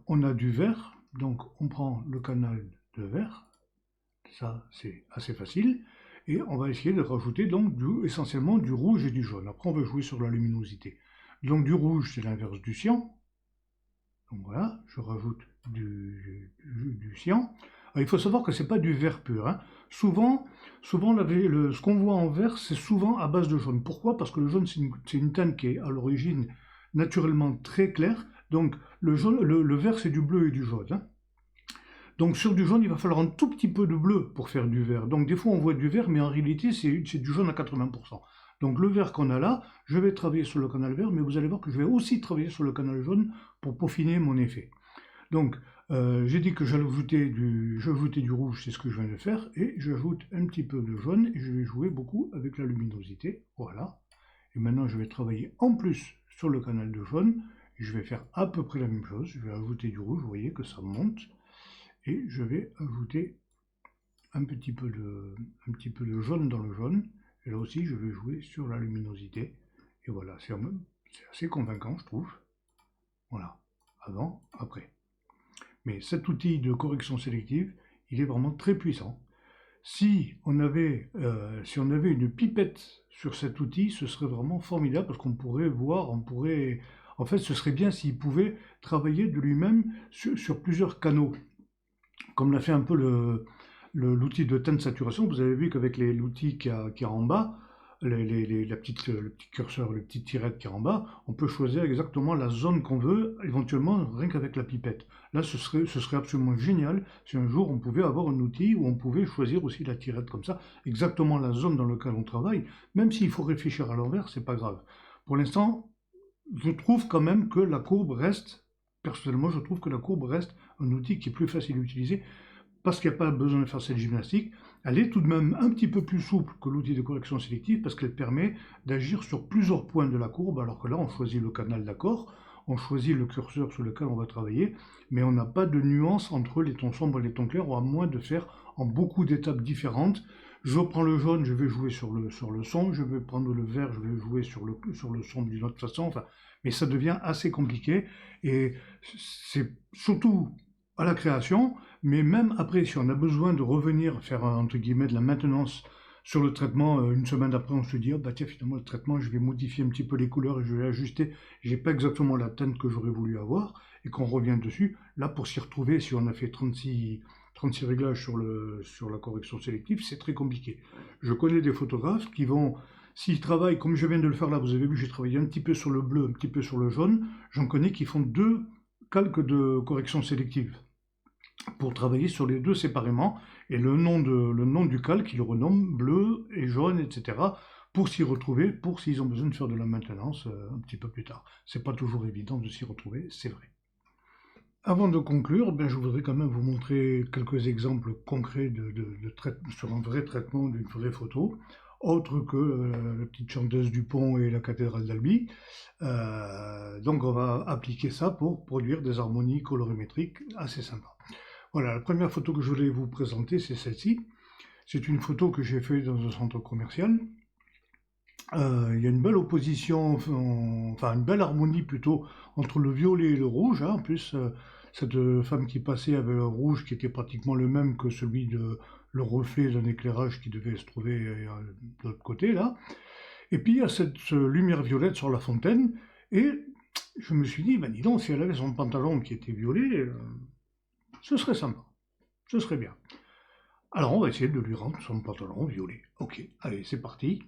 on a du vert, donc on prend le canal de vert, ça c'est assez facile, et on va essayer de rajouter donc essentiellement du rouge et du jaune. Après on va jouer sur la luminosité. Donc du rouge c'est l'inverse du cyan, donc voilà, je rajoute du cyan. Alors, il faut savoir que c'est pas du vert pur, hein. Souvent ce qu'on voit en vert c'est souvent à base de jaune. Pourquoi? Parce que le jaune c'est une teinte qui est à l'origine naturellement très claire. Donc le vert c'est du bleu et du jaune, hein. Donc sur du jaune, il va falloir un tout petit peu de bleu pour faire du vert. Donc des fois on voit du vert, mais en réalité c'est du jaune à 80%. Donc le vert qu'on a là, je vais travailler sur le canal vert, mais vous allez voir que je vais aussi travailler sur le canal jaune pour peaufiner mon effet. Donc j'ai dit que j'ajoutais du rouge, c'est ce que je viens de faire, et j'ajoute un petit peu de jaune, et je vais jouer beaucoup avec la luminosité, voilà. Et maintenant je vais travailler en plus sur le canal de jaune, et je vais faire à peu près la même chose, je vais ajouter du rouge, vous voyez que ça monte, et je vais ajouter un petit peu de jaune dans le jaune, et là aussi je vais jouer sur la luminosité, et voilà, c'est assez convaincant je trouve, voilà, avant, après. Mais cet outil de correction sélective, il est vraiment très puissant. Si on avait une pipette sur cet outil, ce serait vraiment formidable parce qu'on pourrait voir, on pourrait En fait, ce serait bien s'il pouvait travailler de lui-même sur plusieurs canaux, comme l'a fait un peu l'outil de teinte saturation. Vous avez vu qu'avec l'outil qui a en bas, le petit curseur, le petit tirette qui est en bas, on peut choisir exactement la zone qu'on veut, éventuellement rien qu'avec la pipette. Là, ce serait absolument génial si un jour on pouvait avoir un outil où on pouvait choisir aussi la tirette comme ça, exactement la zone dans laquelle on travaille, même s'il faut réfléchir à l'envers, c'est pas grave. Pour l'instant, je trouve quand même que la courbe reste, personnellement, je trouve que la courbe reste un outil qui est plus facile à utiliser parce qu'il n'y a pas besoin de faire cette gymnastique. Elle est tout de même un petit peu plus souple que l'outil de correction sélective parce qu'elle permet d'agir sur plusieurs points de la courbe, alors que là, on choisit le canal d'accord, on choisit le curseur sur lequel on va travailler, mais on n'a pas de nuance entre les tons sombres et les tons clairs, ou à moins de faire en beaucoup d'étapes différentes. Je prends le jaune, je vais jouer sur le son, je vais prendre le vert, je vais jouer sur le son d'une autre façon, enfin, mais ça devient assez compliqué, et c'est surtout à la création, mais même après, si on a besoin de revenir faire, entre guillemets, de la maintenance sur le traitement, une semaine après, on se dit, oh, bah tiens, finalement, le traitement, je vais modifier un petit peu les couleurs et je vais ajuster, j'ai pas exactement la teinte que j'aurais voulu avoir, et qu'on revient dessus, là, pour s'y retrouver, si on a fait 36 réglages sur la correction sélective, c'est très compliqué. Je connais des photographes qui vont, s'ils travaillent, comme je viens de le faire là, vous avez vu, j'ai travaillé un petit peu sur le bleu, un petit peu sur le jaune, j'en connais qui font 2 calques de correction sélective pour travailler sur les deux séparément, et le nom du calque, ils le renomment bleu et jaune, etc., pour s'y retrouver, pour s'ils ont besoin de faire de la maintenance un petit peu plus tard. C'est pas toujours évident de s'y retrouver, c'est vrai. Avant de conclure, ben, je voudrais quand même vous montrer quelques exemples concrets sur un vrai traitement d'une vraie photo, autre que la petite chanteuse du pont et la cathédrale d'Albi. Donc on va appliquer ça pour produire des harmonies colorimétriques assez sympas. Voilà, la première photo que je voulais vous présenter, c'est celle-ci. C'est une photo que j'ai faite dans un centre commercial. Il y a une belle opposition, enfin une belle harmonie plutôt, entre le violet et le rouge, hein. En plus, cette femme qui passait avait un rouge qui était pratiquement le même que celui de le reflet d'un éclairage qui devait se trouver de l'autre côté, là. Et puis il y a cette lumière violette sur la fontaine, et je me suis dit, ben dis donc, si elle avait son pantalon qui était violet, ce serait sympa, ce serait bien. Alors on va essayer de lui rendre son pantalon violet. Ok, allez, c'est parti.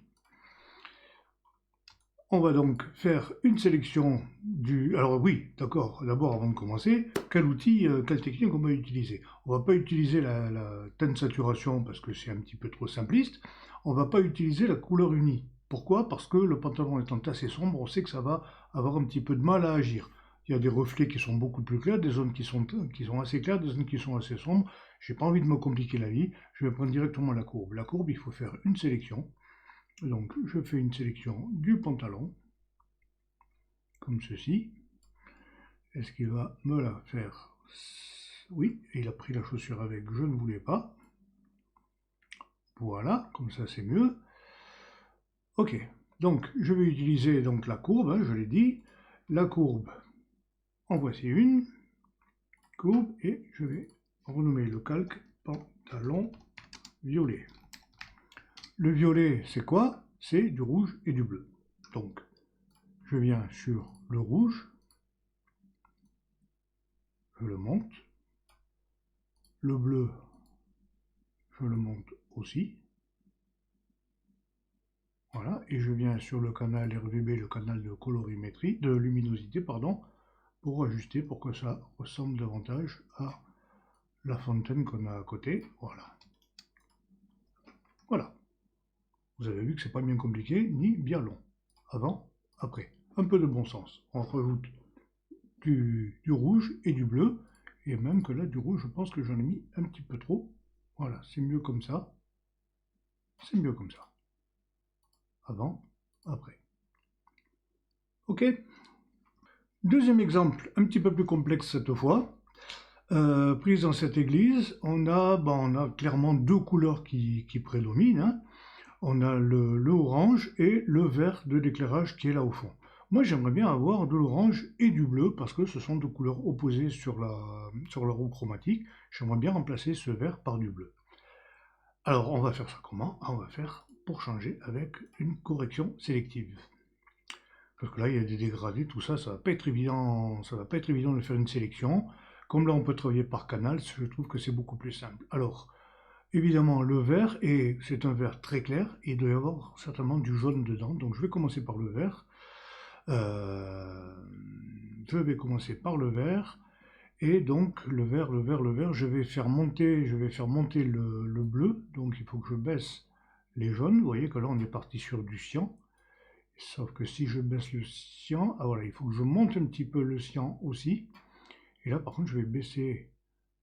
On va donc faire une sélection du... Alors oui, d'accord, d'abord avant de commencer, quel outil, quelle technique on va utiliser? On ne va pas utiliser la teinte saturation parce que c'est un petit peu trop simpliste. On ne va pas utiliser la couleur unie. Pourquoi? Parce que le pantalon étant assez sombre, on sait que ça va avoir un petit peu de mal à agir. Il y a des reflets qui sont beaucoup plus clairs, des zones qui sont assez claires, des zones qui sont assez sombres. J'ai pas envie de me compliquer la vie, je vais prendre directement la courbe. La courbe, il faut faire une sélection. Donc je fais une sélection du pantalon, comme ceci. Est-ce qu'il va me la faire? Oui, il a pris la chaussure avec, je ne voulais pas. Voilà, comme ça c'est mieux. Ok, donc je vais utiliser donc la courbe, hein, je l'ai dit. La courbe, en voici une. Courbe, et je vais renommer le calque pantalon violet. Le violet, c'est quoi? C'est du rouge et du bleu. Donc, je viens sur le rouge, je le monte. Le bleu, je le monte aussi. Voilà, et je viens sur le canal RVB, le canal de colorimétrie, de luminosité, pardon, pour ajuster pour que ça ressemble davantage à la fontaine qu'on a à côté. Voilà. Voilà. Vous avez vu que c'est pas bien compliqué, ni bien long. Avant, après. Un peu de bon sens. On rajoute du rouge et du bleu, et même que là, du rouge, je pense que j'en ai mis un petit peu trop. Voilà, c'est mieux comme ça. C'est mieux comme ça. Avant, après. Ok. Deuxième exemple, un petit peu plus complexe cette fois. Prise dans cette église, on a clairement deux couleurs qui prédominent, hein. On a le orange et le vert de l'éclairage qui est là au fond. Moi, j'aimerais bien avoir de l'orange et du bleu parce que ce sont deux couleurs opposées sur la roue chromatique. J'aimerais bien remplacer ce vert par du bleu. Alors, on va faire ça comment? On va faire pour changer avec une correction sélective. Parce que là, il y a des dégradés, tout ça, ça va pas être évident, ça va pas être évident de faire une sélection. Comme là, on peut travailler par canal, je trouve que c'est beaucoup plus simple. Alors, évidemment, le vert, et c'est un vert très clair, et il doit y avoir certainement du jaune dedans. Donc, je vais commencer par le vert. Euh, je vais commencer par le vert. Et donc, le vert, le vert, le vert, je vais faire monter le bleu. Donc, il faut que je baisse les jaunes. Vous voyez que là, on est parti sur du cyan. Sauf que si je baisse le cyan, ah voilà, il faut que je monte un petit peu le cyan aussi. Et là, par contre, je vais baisser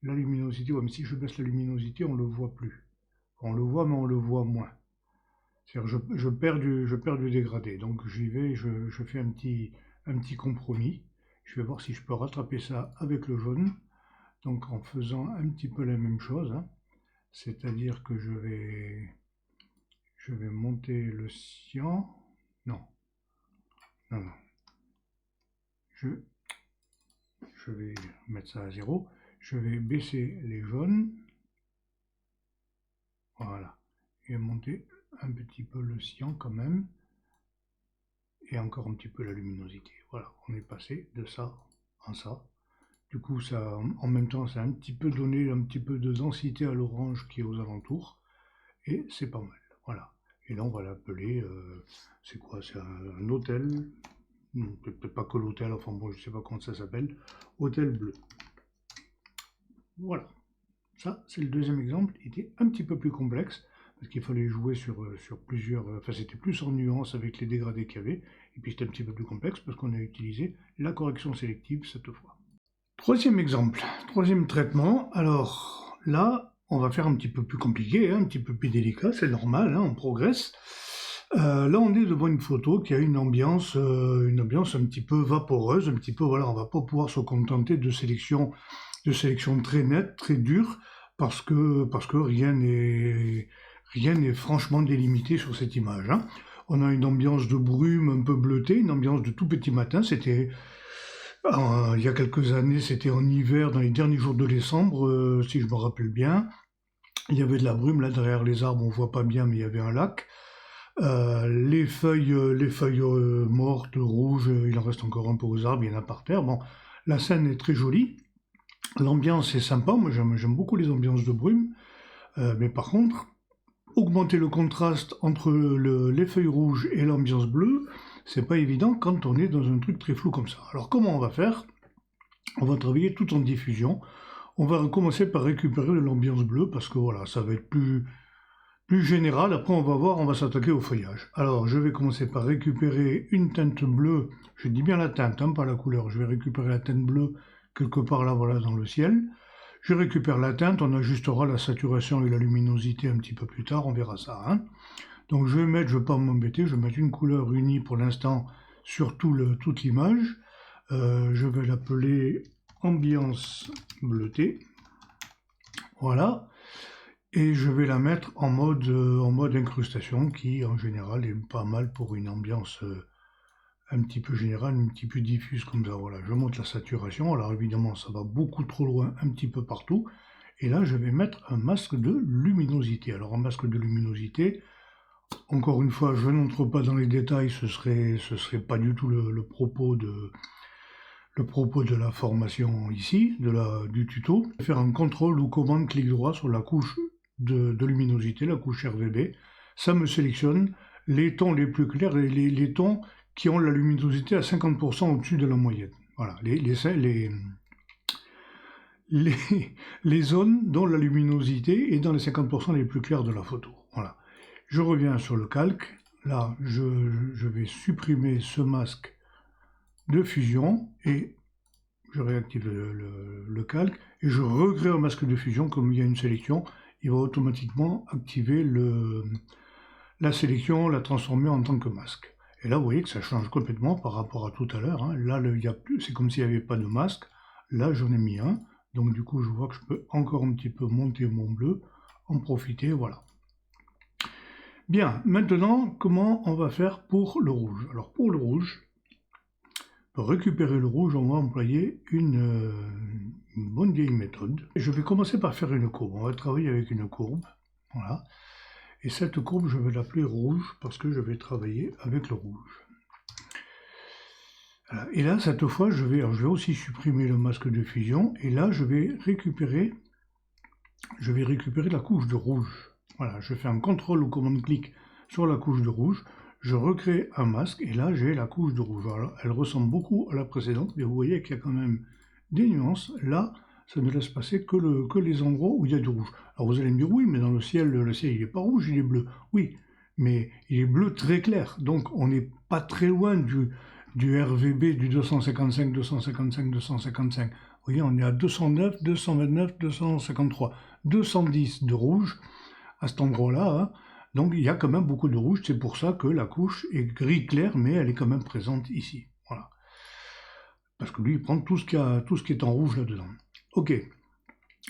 la luminosité. Ouais, mais si je baisse la luminosité, on ne le voit plus. On le voit, mais on le voit moins. C'est-à-dire je perds du dégradé. Donc j'y vais, je fais un petit compromis. Je vais voir si je peux rattraper ça avec le jaune. Donc en faisant un petit peu la même chose, hein. C'est-à-dire que je vais monter le cyan. Non, non, non. Je, je vais mettre ça à 0. Je vais baisser les jaunes. Voilà. Et monter un petit peu le cyan quand même. Et encore un petit peu la luminosité. Voilà, on est passé de ça en ça. Du coup, ça, en même temps, ça a un petit peu donné un petit peu de densité à l'orange qui est aux alentours. Et c'est pas mal. Voilà. Et là, on va l'appeler, c'est quoi? C'est un hôtel. Non, peut-être pas que l'hôtel, enfin bon, je sais pas comment ça s'appelle. Hôtel bleu. Voilà. Ça, c'est le deuxième exemple. Il était un petit peu plus complexe parce qu'il fallait jouer sur plusieurs. Enfin, c'était plus en nuances avec les dégradés qu'il y avait. Et puis, c'était un petit peu plus complexe parce qu'on a utilisé la correction sélective cette fois. Troisième exemple, troisième traitement. Alors là, on va faire un petit peu plus compliqué, hein, un petit peu plus délicat, c'est normal, hein, on progresse. Là, on est devant une photo qui a une ambiance un petit peu vaporeuse, un petit peu, voilà, on va pas pouvoir se contenter de sélection très nette, très dure, parce que rien n'est franchement délimité sur cette image, hein. On a une ambiance de brume un peu bleutée, une ambiance de tout petit matin. C'était il y a quelques années, c'était en hiver, dans les derniers jours de décembre, si je me rappelle bien. Il y avait de la brume là derrière les arbres, on voit pas bien, mais il y avait un lac. Les feuilles mortes, rouges, il en reste encore un peu aux arbres, il y en a par terre. Bon, la scène est très jolie. L'ambiance est sympa, moi j'aime beaucoup les ambiances de brume. Mais par contre, augmenter le contraste entre les feuilles rouges et l'ambiance bleue, c'est pas évident quand on est dans un truc très flou comme ça. Alors comment on va faire? On va travailler tout en diffusion. On va commencer par récupérer l'ambiance bleue parce que voilà, ça va être plus général. Après, on va voir, on va s'attaquer au feuillage. Alors, je vais commencer par récupérer une teinte bleue. Je dis bien la teinte, hein, pas la couleur. Je vais récupérer la teinte bleue quelque part là, voilà, dans le ciel. Je récupère la teinte, on ajustera la saturation et la luminosité un petit peu plus tard, on verra ça, hein. Donc je vais pas m'embêter, je vais mettre une couleur unie pour l'instant sur toute l'image. Je vais l'appeler ambiance bleutée. Voilà. Et je vais la mettre en mode incrustation qui en général est pas mal pour une ambiance un petit peu générale, un petit peu diffuse comme ça. Voilà, je monte la saturation. Alors évidemment, ça va beaucoup trop loin un petit peu partout. Et là, je vais mettre un masque de luminosité. Alors un masque de luminosité, encore une fois, je n'entre pas dans les détails, ce serait pas du tout le propos de la formation ici, du tuto. Je vais faire un contrôle ou commande clic droit sur la couche de luminosité, la couche RGB. Ça me sélectionne les tons les plus clairs et les tons qui ont la luminosité à 50% au-dessus de la moyenne. Voilà, les zones dont la luminosité est dans les 50% les plus clairs de la photo. Voilà. Je reviens sur le calque. Là, je vais supprimer ce masque de fusion et je réactive le calque et je recrée un masque de fusion. Comme il y a une sélection, il va automatiquement activer la sélection, la transformer en tant que masque. Et là, vous voyez que ça change complètement par rapport à tout à l'heure, hein. Là, c'est comme s'il n'y avait pas de masque. Là, j'en ai mis un. Donc, du coup, je vois que je peux encore un petit peu monter mon bleu, en profiter, voilà. Bien, maintenant, comment on va faire pour le rouge? Alors, pour le rouge, pour récupérer le rouge, on va employer une bonne vieille méthode. Je vais commencer par faire une courbe. On va travailler avec une courbe, voilà. Et cette courbe, je vais l'appeler rouge parce que je vais travailler avec le rouge. Voilà. Et là, cette fois, je vais aussi supprimer le masque de fusion. Et là, je vais récupérer la couche de rouge. Voilà, je fais un contrôle ou commande-clic sur la couche de rouge. Je recrée un masque et là, j'ai la couche de rouge. Alors, elle ressemble beaucoup à la précédente, mais vous voyez qu'il y a quand même des nuances. Là, ça ne laisse passer que les endroits où il y a du rouge. Alors vous allez me dire, oui, mais dans le ciel il n'est pas rouge, il est bleu. Oui, mais il est bleu très clair. Donc on n'est pas très loin du RVB du 255, 255, 255. Vous voyez, on est à 209, 229, 253, 210 de rouge à cet endroit-là. Hein. Donc il y a quand même beaucoup de rouge. C'est pour ça que la couche est gris clair, mais elle est quand même présente ici. Voilà. Parce que lui, il prend tout ce qui est en rouge là-dedans. Ok.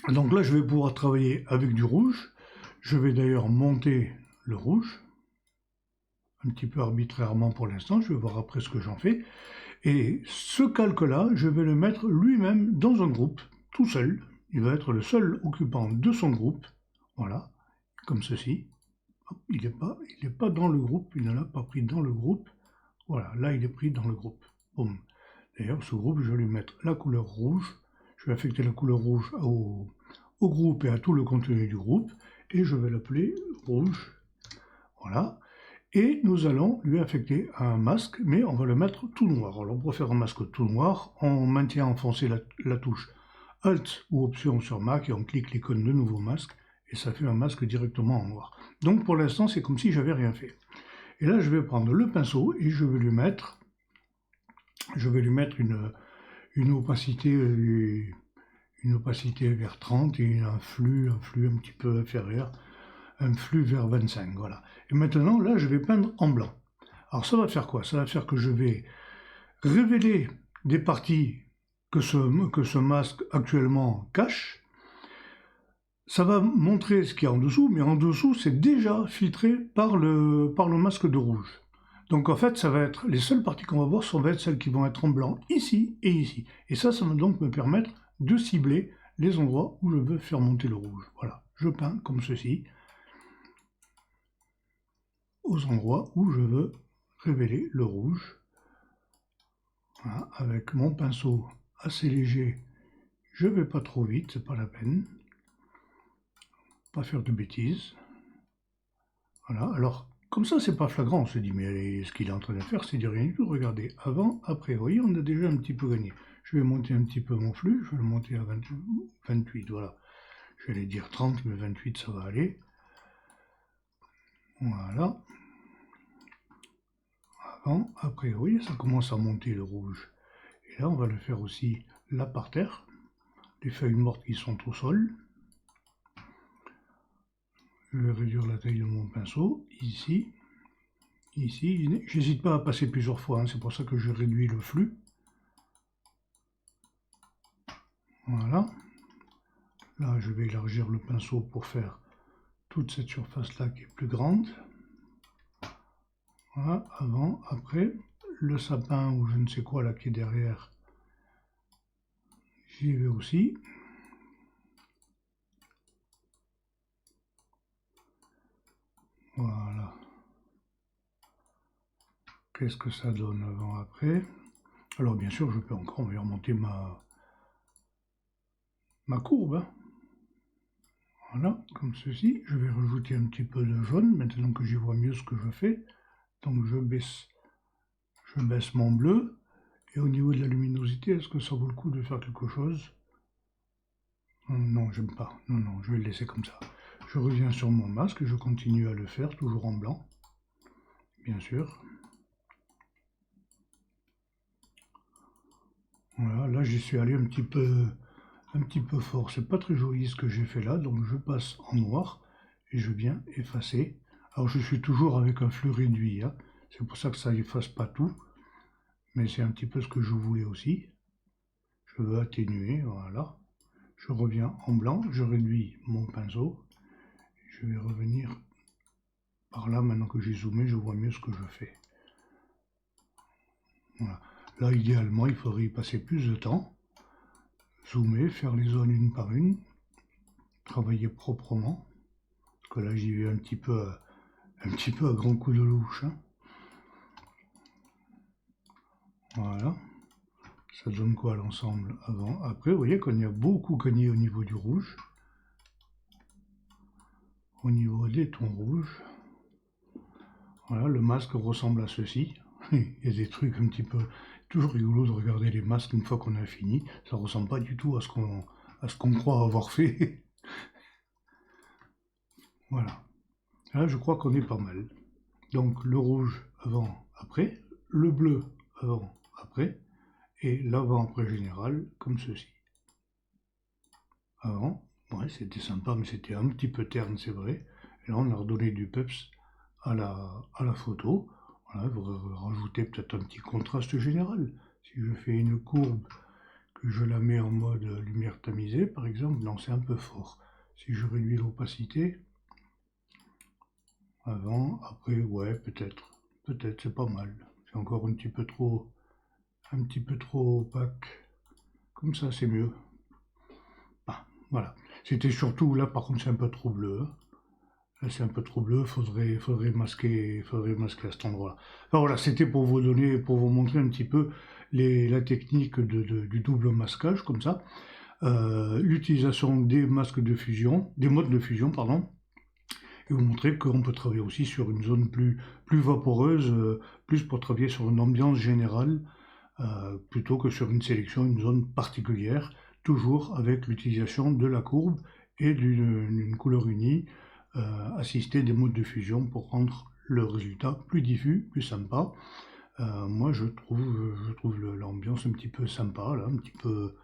Donc là, je vais pouvoir travailler avec du rouge. Je vais d'ailleurs monter le rouge, un petit peu arbitrairement pour l'instant. Je vais voir après ce que j'en fais. Et ce calque-là, je vais le mettre lui-même dans un groupe, tout seul. Il va être le seul occupant de son groupe. Voilà, comme ceci. Il n'est pas dans le groupe, il ne l'a pas pris dans le groupe. Voilà, là, il est pris dans le groupe. Boum. D'ailleurs, ce groupe, je vais lui mettre la couleur rouge. Je vais affecter la couleur rouge au groupe et à tout le contenu du groupe. Et je vais l'appeler rouge. Voilà. Et nous allons lui affecter un masque, mais on va le mettre tout noir. Alors pour faire un masque tout noir, on maintient enfoncé la touche Alt ou Option sur Mac et on clique l'icône de nouveau masque et ça fait un masque directement en noir. Donc pour l'instant, c'est comme si j'avais rien fait. Et là, je vais prendre le pinceau et je vais lui mettre une opacité vers 30 et un flux un petit peu inférieur, un flux vers 25, voilà. Et maintenant, là, je vais peindre en blanc. Alors ça va faire quoi? Ça va faire que je vais révéler des parties que ce masque actuellement cache. Ça va montrer ce qu'il y a en dessous, mais en dessous, c'est déjà filtré par le masque de rouge. Donc en fait, ça va être les seules parties qu'on va voir, ça va être celles qui vont être en blanc ici et ici. Et ça va donc me permettre de cibler les endroits où je veux faire monter le rouge. Voilà, je peins comme ceci aux endroits où je veux révéler le rouge. Voilà, avec mon pinceau assez léger, je ne vais pas trop vite, c'est pas la peine. Pas faire de bêtises. Voilà, alors comme ça c'est pas flagrant, on se dit mais ce qu'il est en train de faire c'est du rien du tout. Regardez, avant, après, vous voyez on a déjà un petit peu gagné. Je vais monter un petit peu mon flux, je vais le monter à 28, voilà. Je vais aller dire 30, mais 28 ça va aller. Voilà. Avant, après, vous voyez ça commence à monter le rouge. Et là on va le faire aussi là par terre. Les feuilles mortes qui sont au sol. Je vais réduire la taille de mon pinceau, ici. Ici, j'hésite pas à passer plusieurs fois, hein, c'est pour ça que je réduis le flux. Voilà. Là, je vais élargir le pinceau pour faire toute cette surface-là qui est plus grande. Voilà, avant, après, le sapin ou je ne sais quoi là qui est derrière, j'y vais aussi. Voilà. Qu'est-ce que ça donne avant, après? Alors bien sûr, je peux encore remonter ma courbe. Hein. Voilà, comme ceci. Je vais rajouter un petit peu de jaune, maintenant que j'y vois mieux ce que je fais. Donc je baisse mon bleu. Et au niveau de la luminosité, est-ce que ça vaut le coup de faire quelque chose? Non, j'aime pas. Non, non, je vais le laisser comme ça. Je reviens sur mon masque et je continue à le faire, toujours en blanc. Bien sûr. Voilà, là j'y suis allé un petit peu fort. C'est pas très joli ce que j'ai fait là, donc je passe en noir et je viens effacer. Alors je suis toujours avec un flux réduit, hein. C'est pour ça que ça efface pas tout, mais c'est un petit peu ce que je voulais aussi. Je veux atténuer, voilà. Je reviens en blanc, je réduis mon pinceau. Je vais revenir par là, maintenant que j'ai zoomé, je vois mieux ce que je fais. Voilà. Là, idéalement, il faudrait y passer plus de temps. Zoomer, faire les zones une par une, travailler proprement. Parce que là, j'y vais un petit peu à grand coup de louche. Hein. Voilà. Ça donne quoi l'ensemble avant, après? Vous voyez qu'on y a beaucoup gagné au niveau du rouge. Au niveau des tons rouges. Voilà, le masque ressemble à ceci. Il y a des trucs un petit peu... Toujours rigolo de regarder les masques une fois qu'on a fini. Ça ressemble pas du tout à ce qu'on croit avoir fait. Voilà. Là, je crois qu'on est pas mal. Donc, le rouge avant, après. Le bleu avant, après. Et l'avant-après général, comme ceci. Avant, ouais, c'était sympa, mais c'était un petit peu terne, c'est vrai. Et là, on a redonné du peps à la photo. Voilà, vous rajoutez peut-être un petit contraste général. Si je fais une courbe, que je la mets en mode lumière tamisée, par exemple, non, c'est un peu fort. Si je réduis l'opacité, avant, après, ouais, peut-être, c'est pas mal. C'est encore un petit peu trop opaque. Comme ça, c'est mieux. Ah, voilà. C'était surtout là, par contre, c'est un peu trop bleu. Hein. Là, c'est un peu trop bleu. Faudrait masquer à cet endroit-là. Enfin, voilà, c'était pour vous montrer un petit peu la technique du double masquage, comme ça. L'utilisation des masques de fusion, des modes de fusion, pardon. Et vous montrer qu'on peut travailler aussi sur une zone plus vaporeuse, plus pour travailler sur une ambiance générale, plutôt que sur une sélection, une zone particulière, toujours avec l'utilisation de la courbe et d'une couleur unie, assistée des modes de fusion pour rendre le résultat plus diffus, plus sympa. Moi, je trouve l'ambiance un petit peu sympa, là, un petit peu...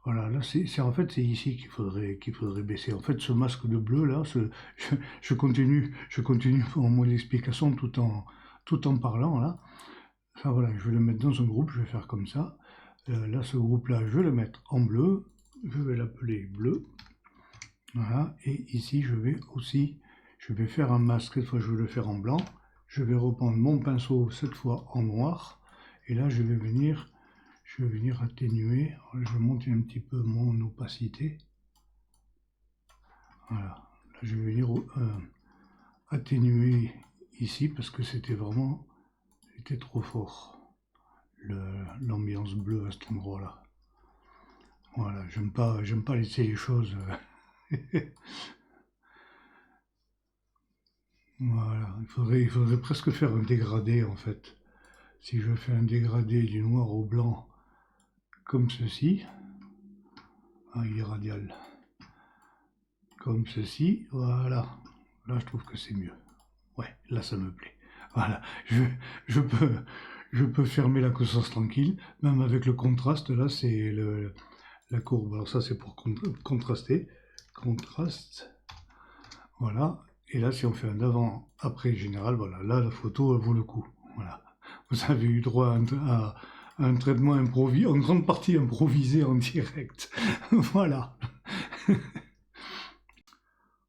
Voilà, là, en fait, c'est ici qu'il faudrait baisser. En fait, ce masque de bleu, là, je continue mon explication tout en parlant, là. Enfin, voilà, je vais le mettre dans un groupe, je vais faire comme ça. Là, ce groupe-là, je vais le mettre en bleu. Je vais l'appeler bleu. Voilà, et ici, je vais faire un masque. Cette fois, je vais le faire en blanc. Je vais reprendre mon pinceau, cette fois en noir. Et là, je vais venir atténuer. Je vais monter un petit peu mon opacité. Voilà. Là, je vais venir atténuer ici parce que c'était trop fort. L'ambiance bleue à cet endroit-là. Voilà, j'aime pas laisser les choses. Voilà, il faudrait presque faire un dégradé en fait. Si je fais un dégradé du noir au blanc comme ceci, il est radial. Comme ceci, voilà. Là, je trouve que c'est mieux. Ouais, là, ça me plaît. Voilà, je peux fermer la conscience tranquille, même avec le contraste. Là, c'est la courbe. Alors ça, c'est pour contraster. Contraste. Voilà. Et là, si on fait un avant-après général, voilà, là, la photo, elle vaut le coup. Voilà. Vous avez eu droit à un traitement improvisé, en grande partie improvisé en direct. Voilà.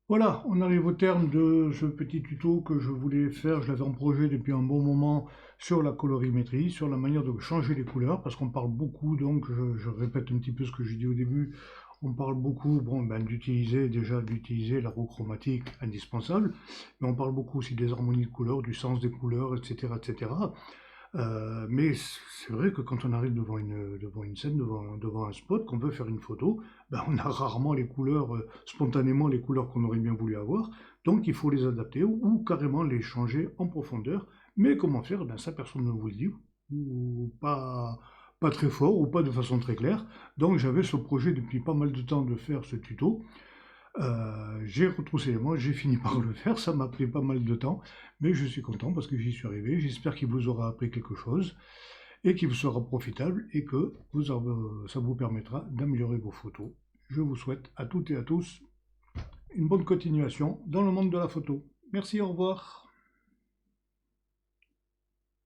Voilà, on arrive au terme de ce petit tuto que je voulais faire. Je l'avais en projet depuis un bon moment sur la colorimétrie, sur la manière de changer les couleurs, parce qu'on parle beaucoup, donc je répète un petit peu ce que j'ai dit au début, on parle beaucoup d'utiliser la roue chromatique indispensable, mais on parle beaucoup aussi des harmonies de couleurs, du sens des couleurs, etc. etc. Mais c'est vrai que quand on arrive devant une scène, devant un spot, qu'on veut faire une photo, on a rarement les couleurs, spontanément les couleurs qu'on aurait bien voulu avoir, donc il faut les adapter ou carrément les changer en profondeur. Mais comment faire? Ça, personne ne vous le dit, ou pas très fort, ou pas de façon très claire. Donc j'avais ce projet depuis pas mal de temps de faire ce tuto. J'ai retroussé les manches, j'ai fini par le faire, ça m'a pris pas mal de temps, mais je suis content parce que j'y suis arrivé. J'espère qu'il vous aura appris quelque chose et qu'il vous sera profitable et que ça vous permettra d'améliorer vos photos. Je vous souhaite à toutes et à tous une bonne continuation dans le monde de la photo. Merci, au revoir.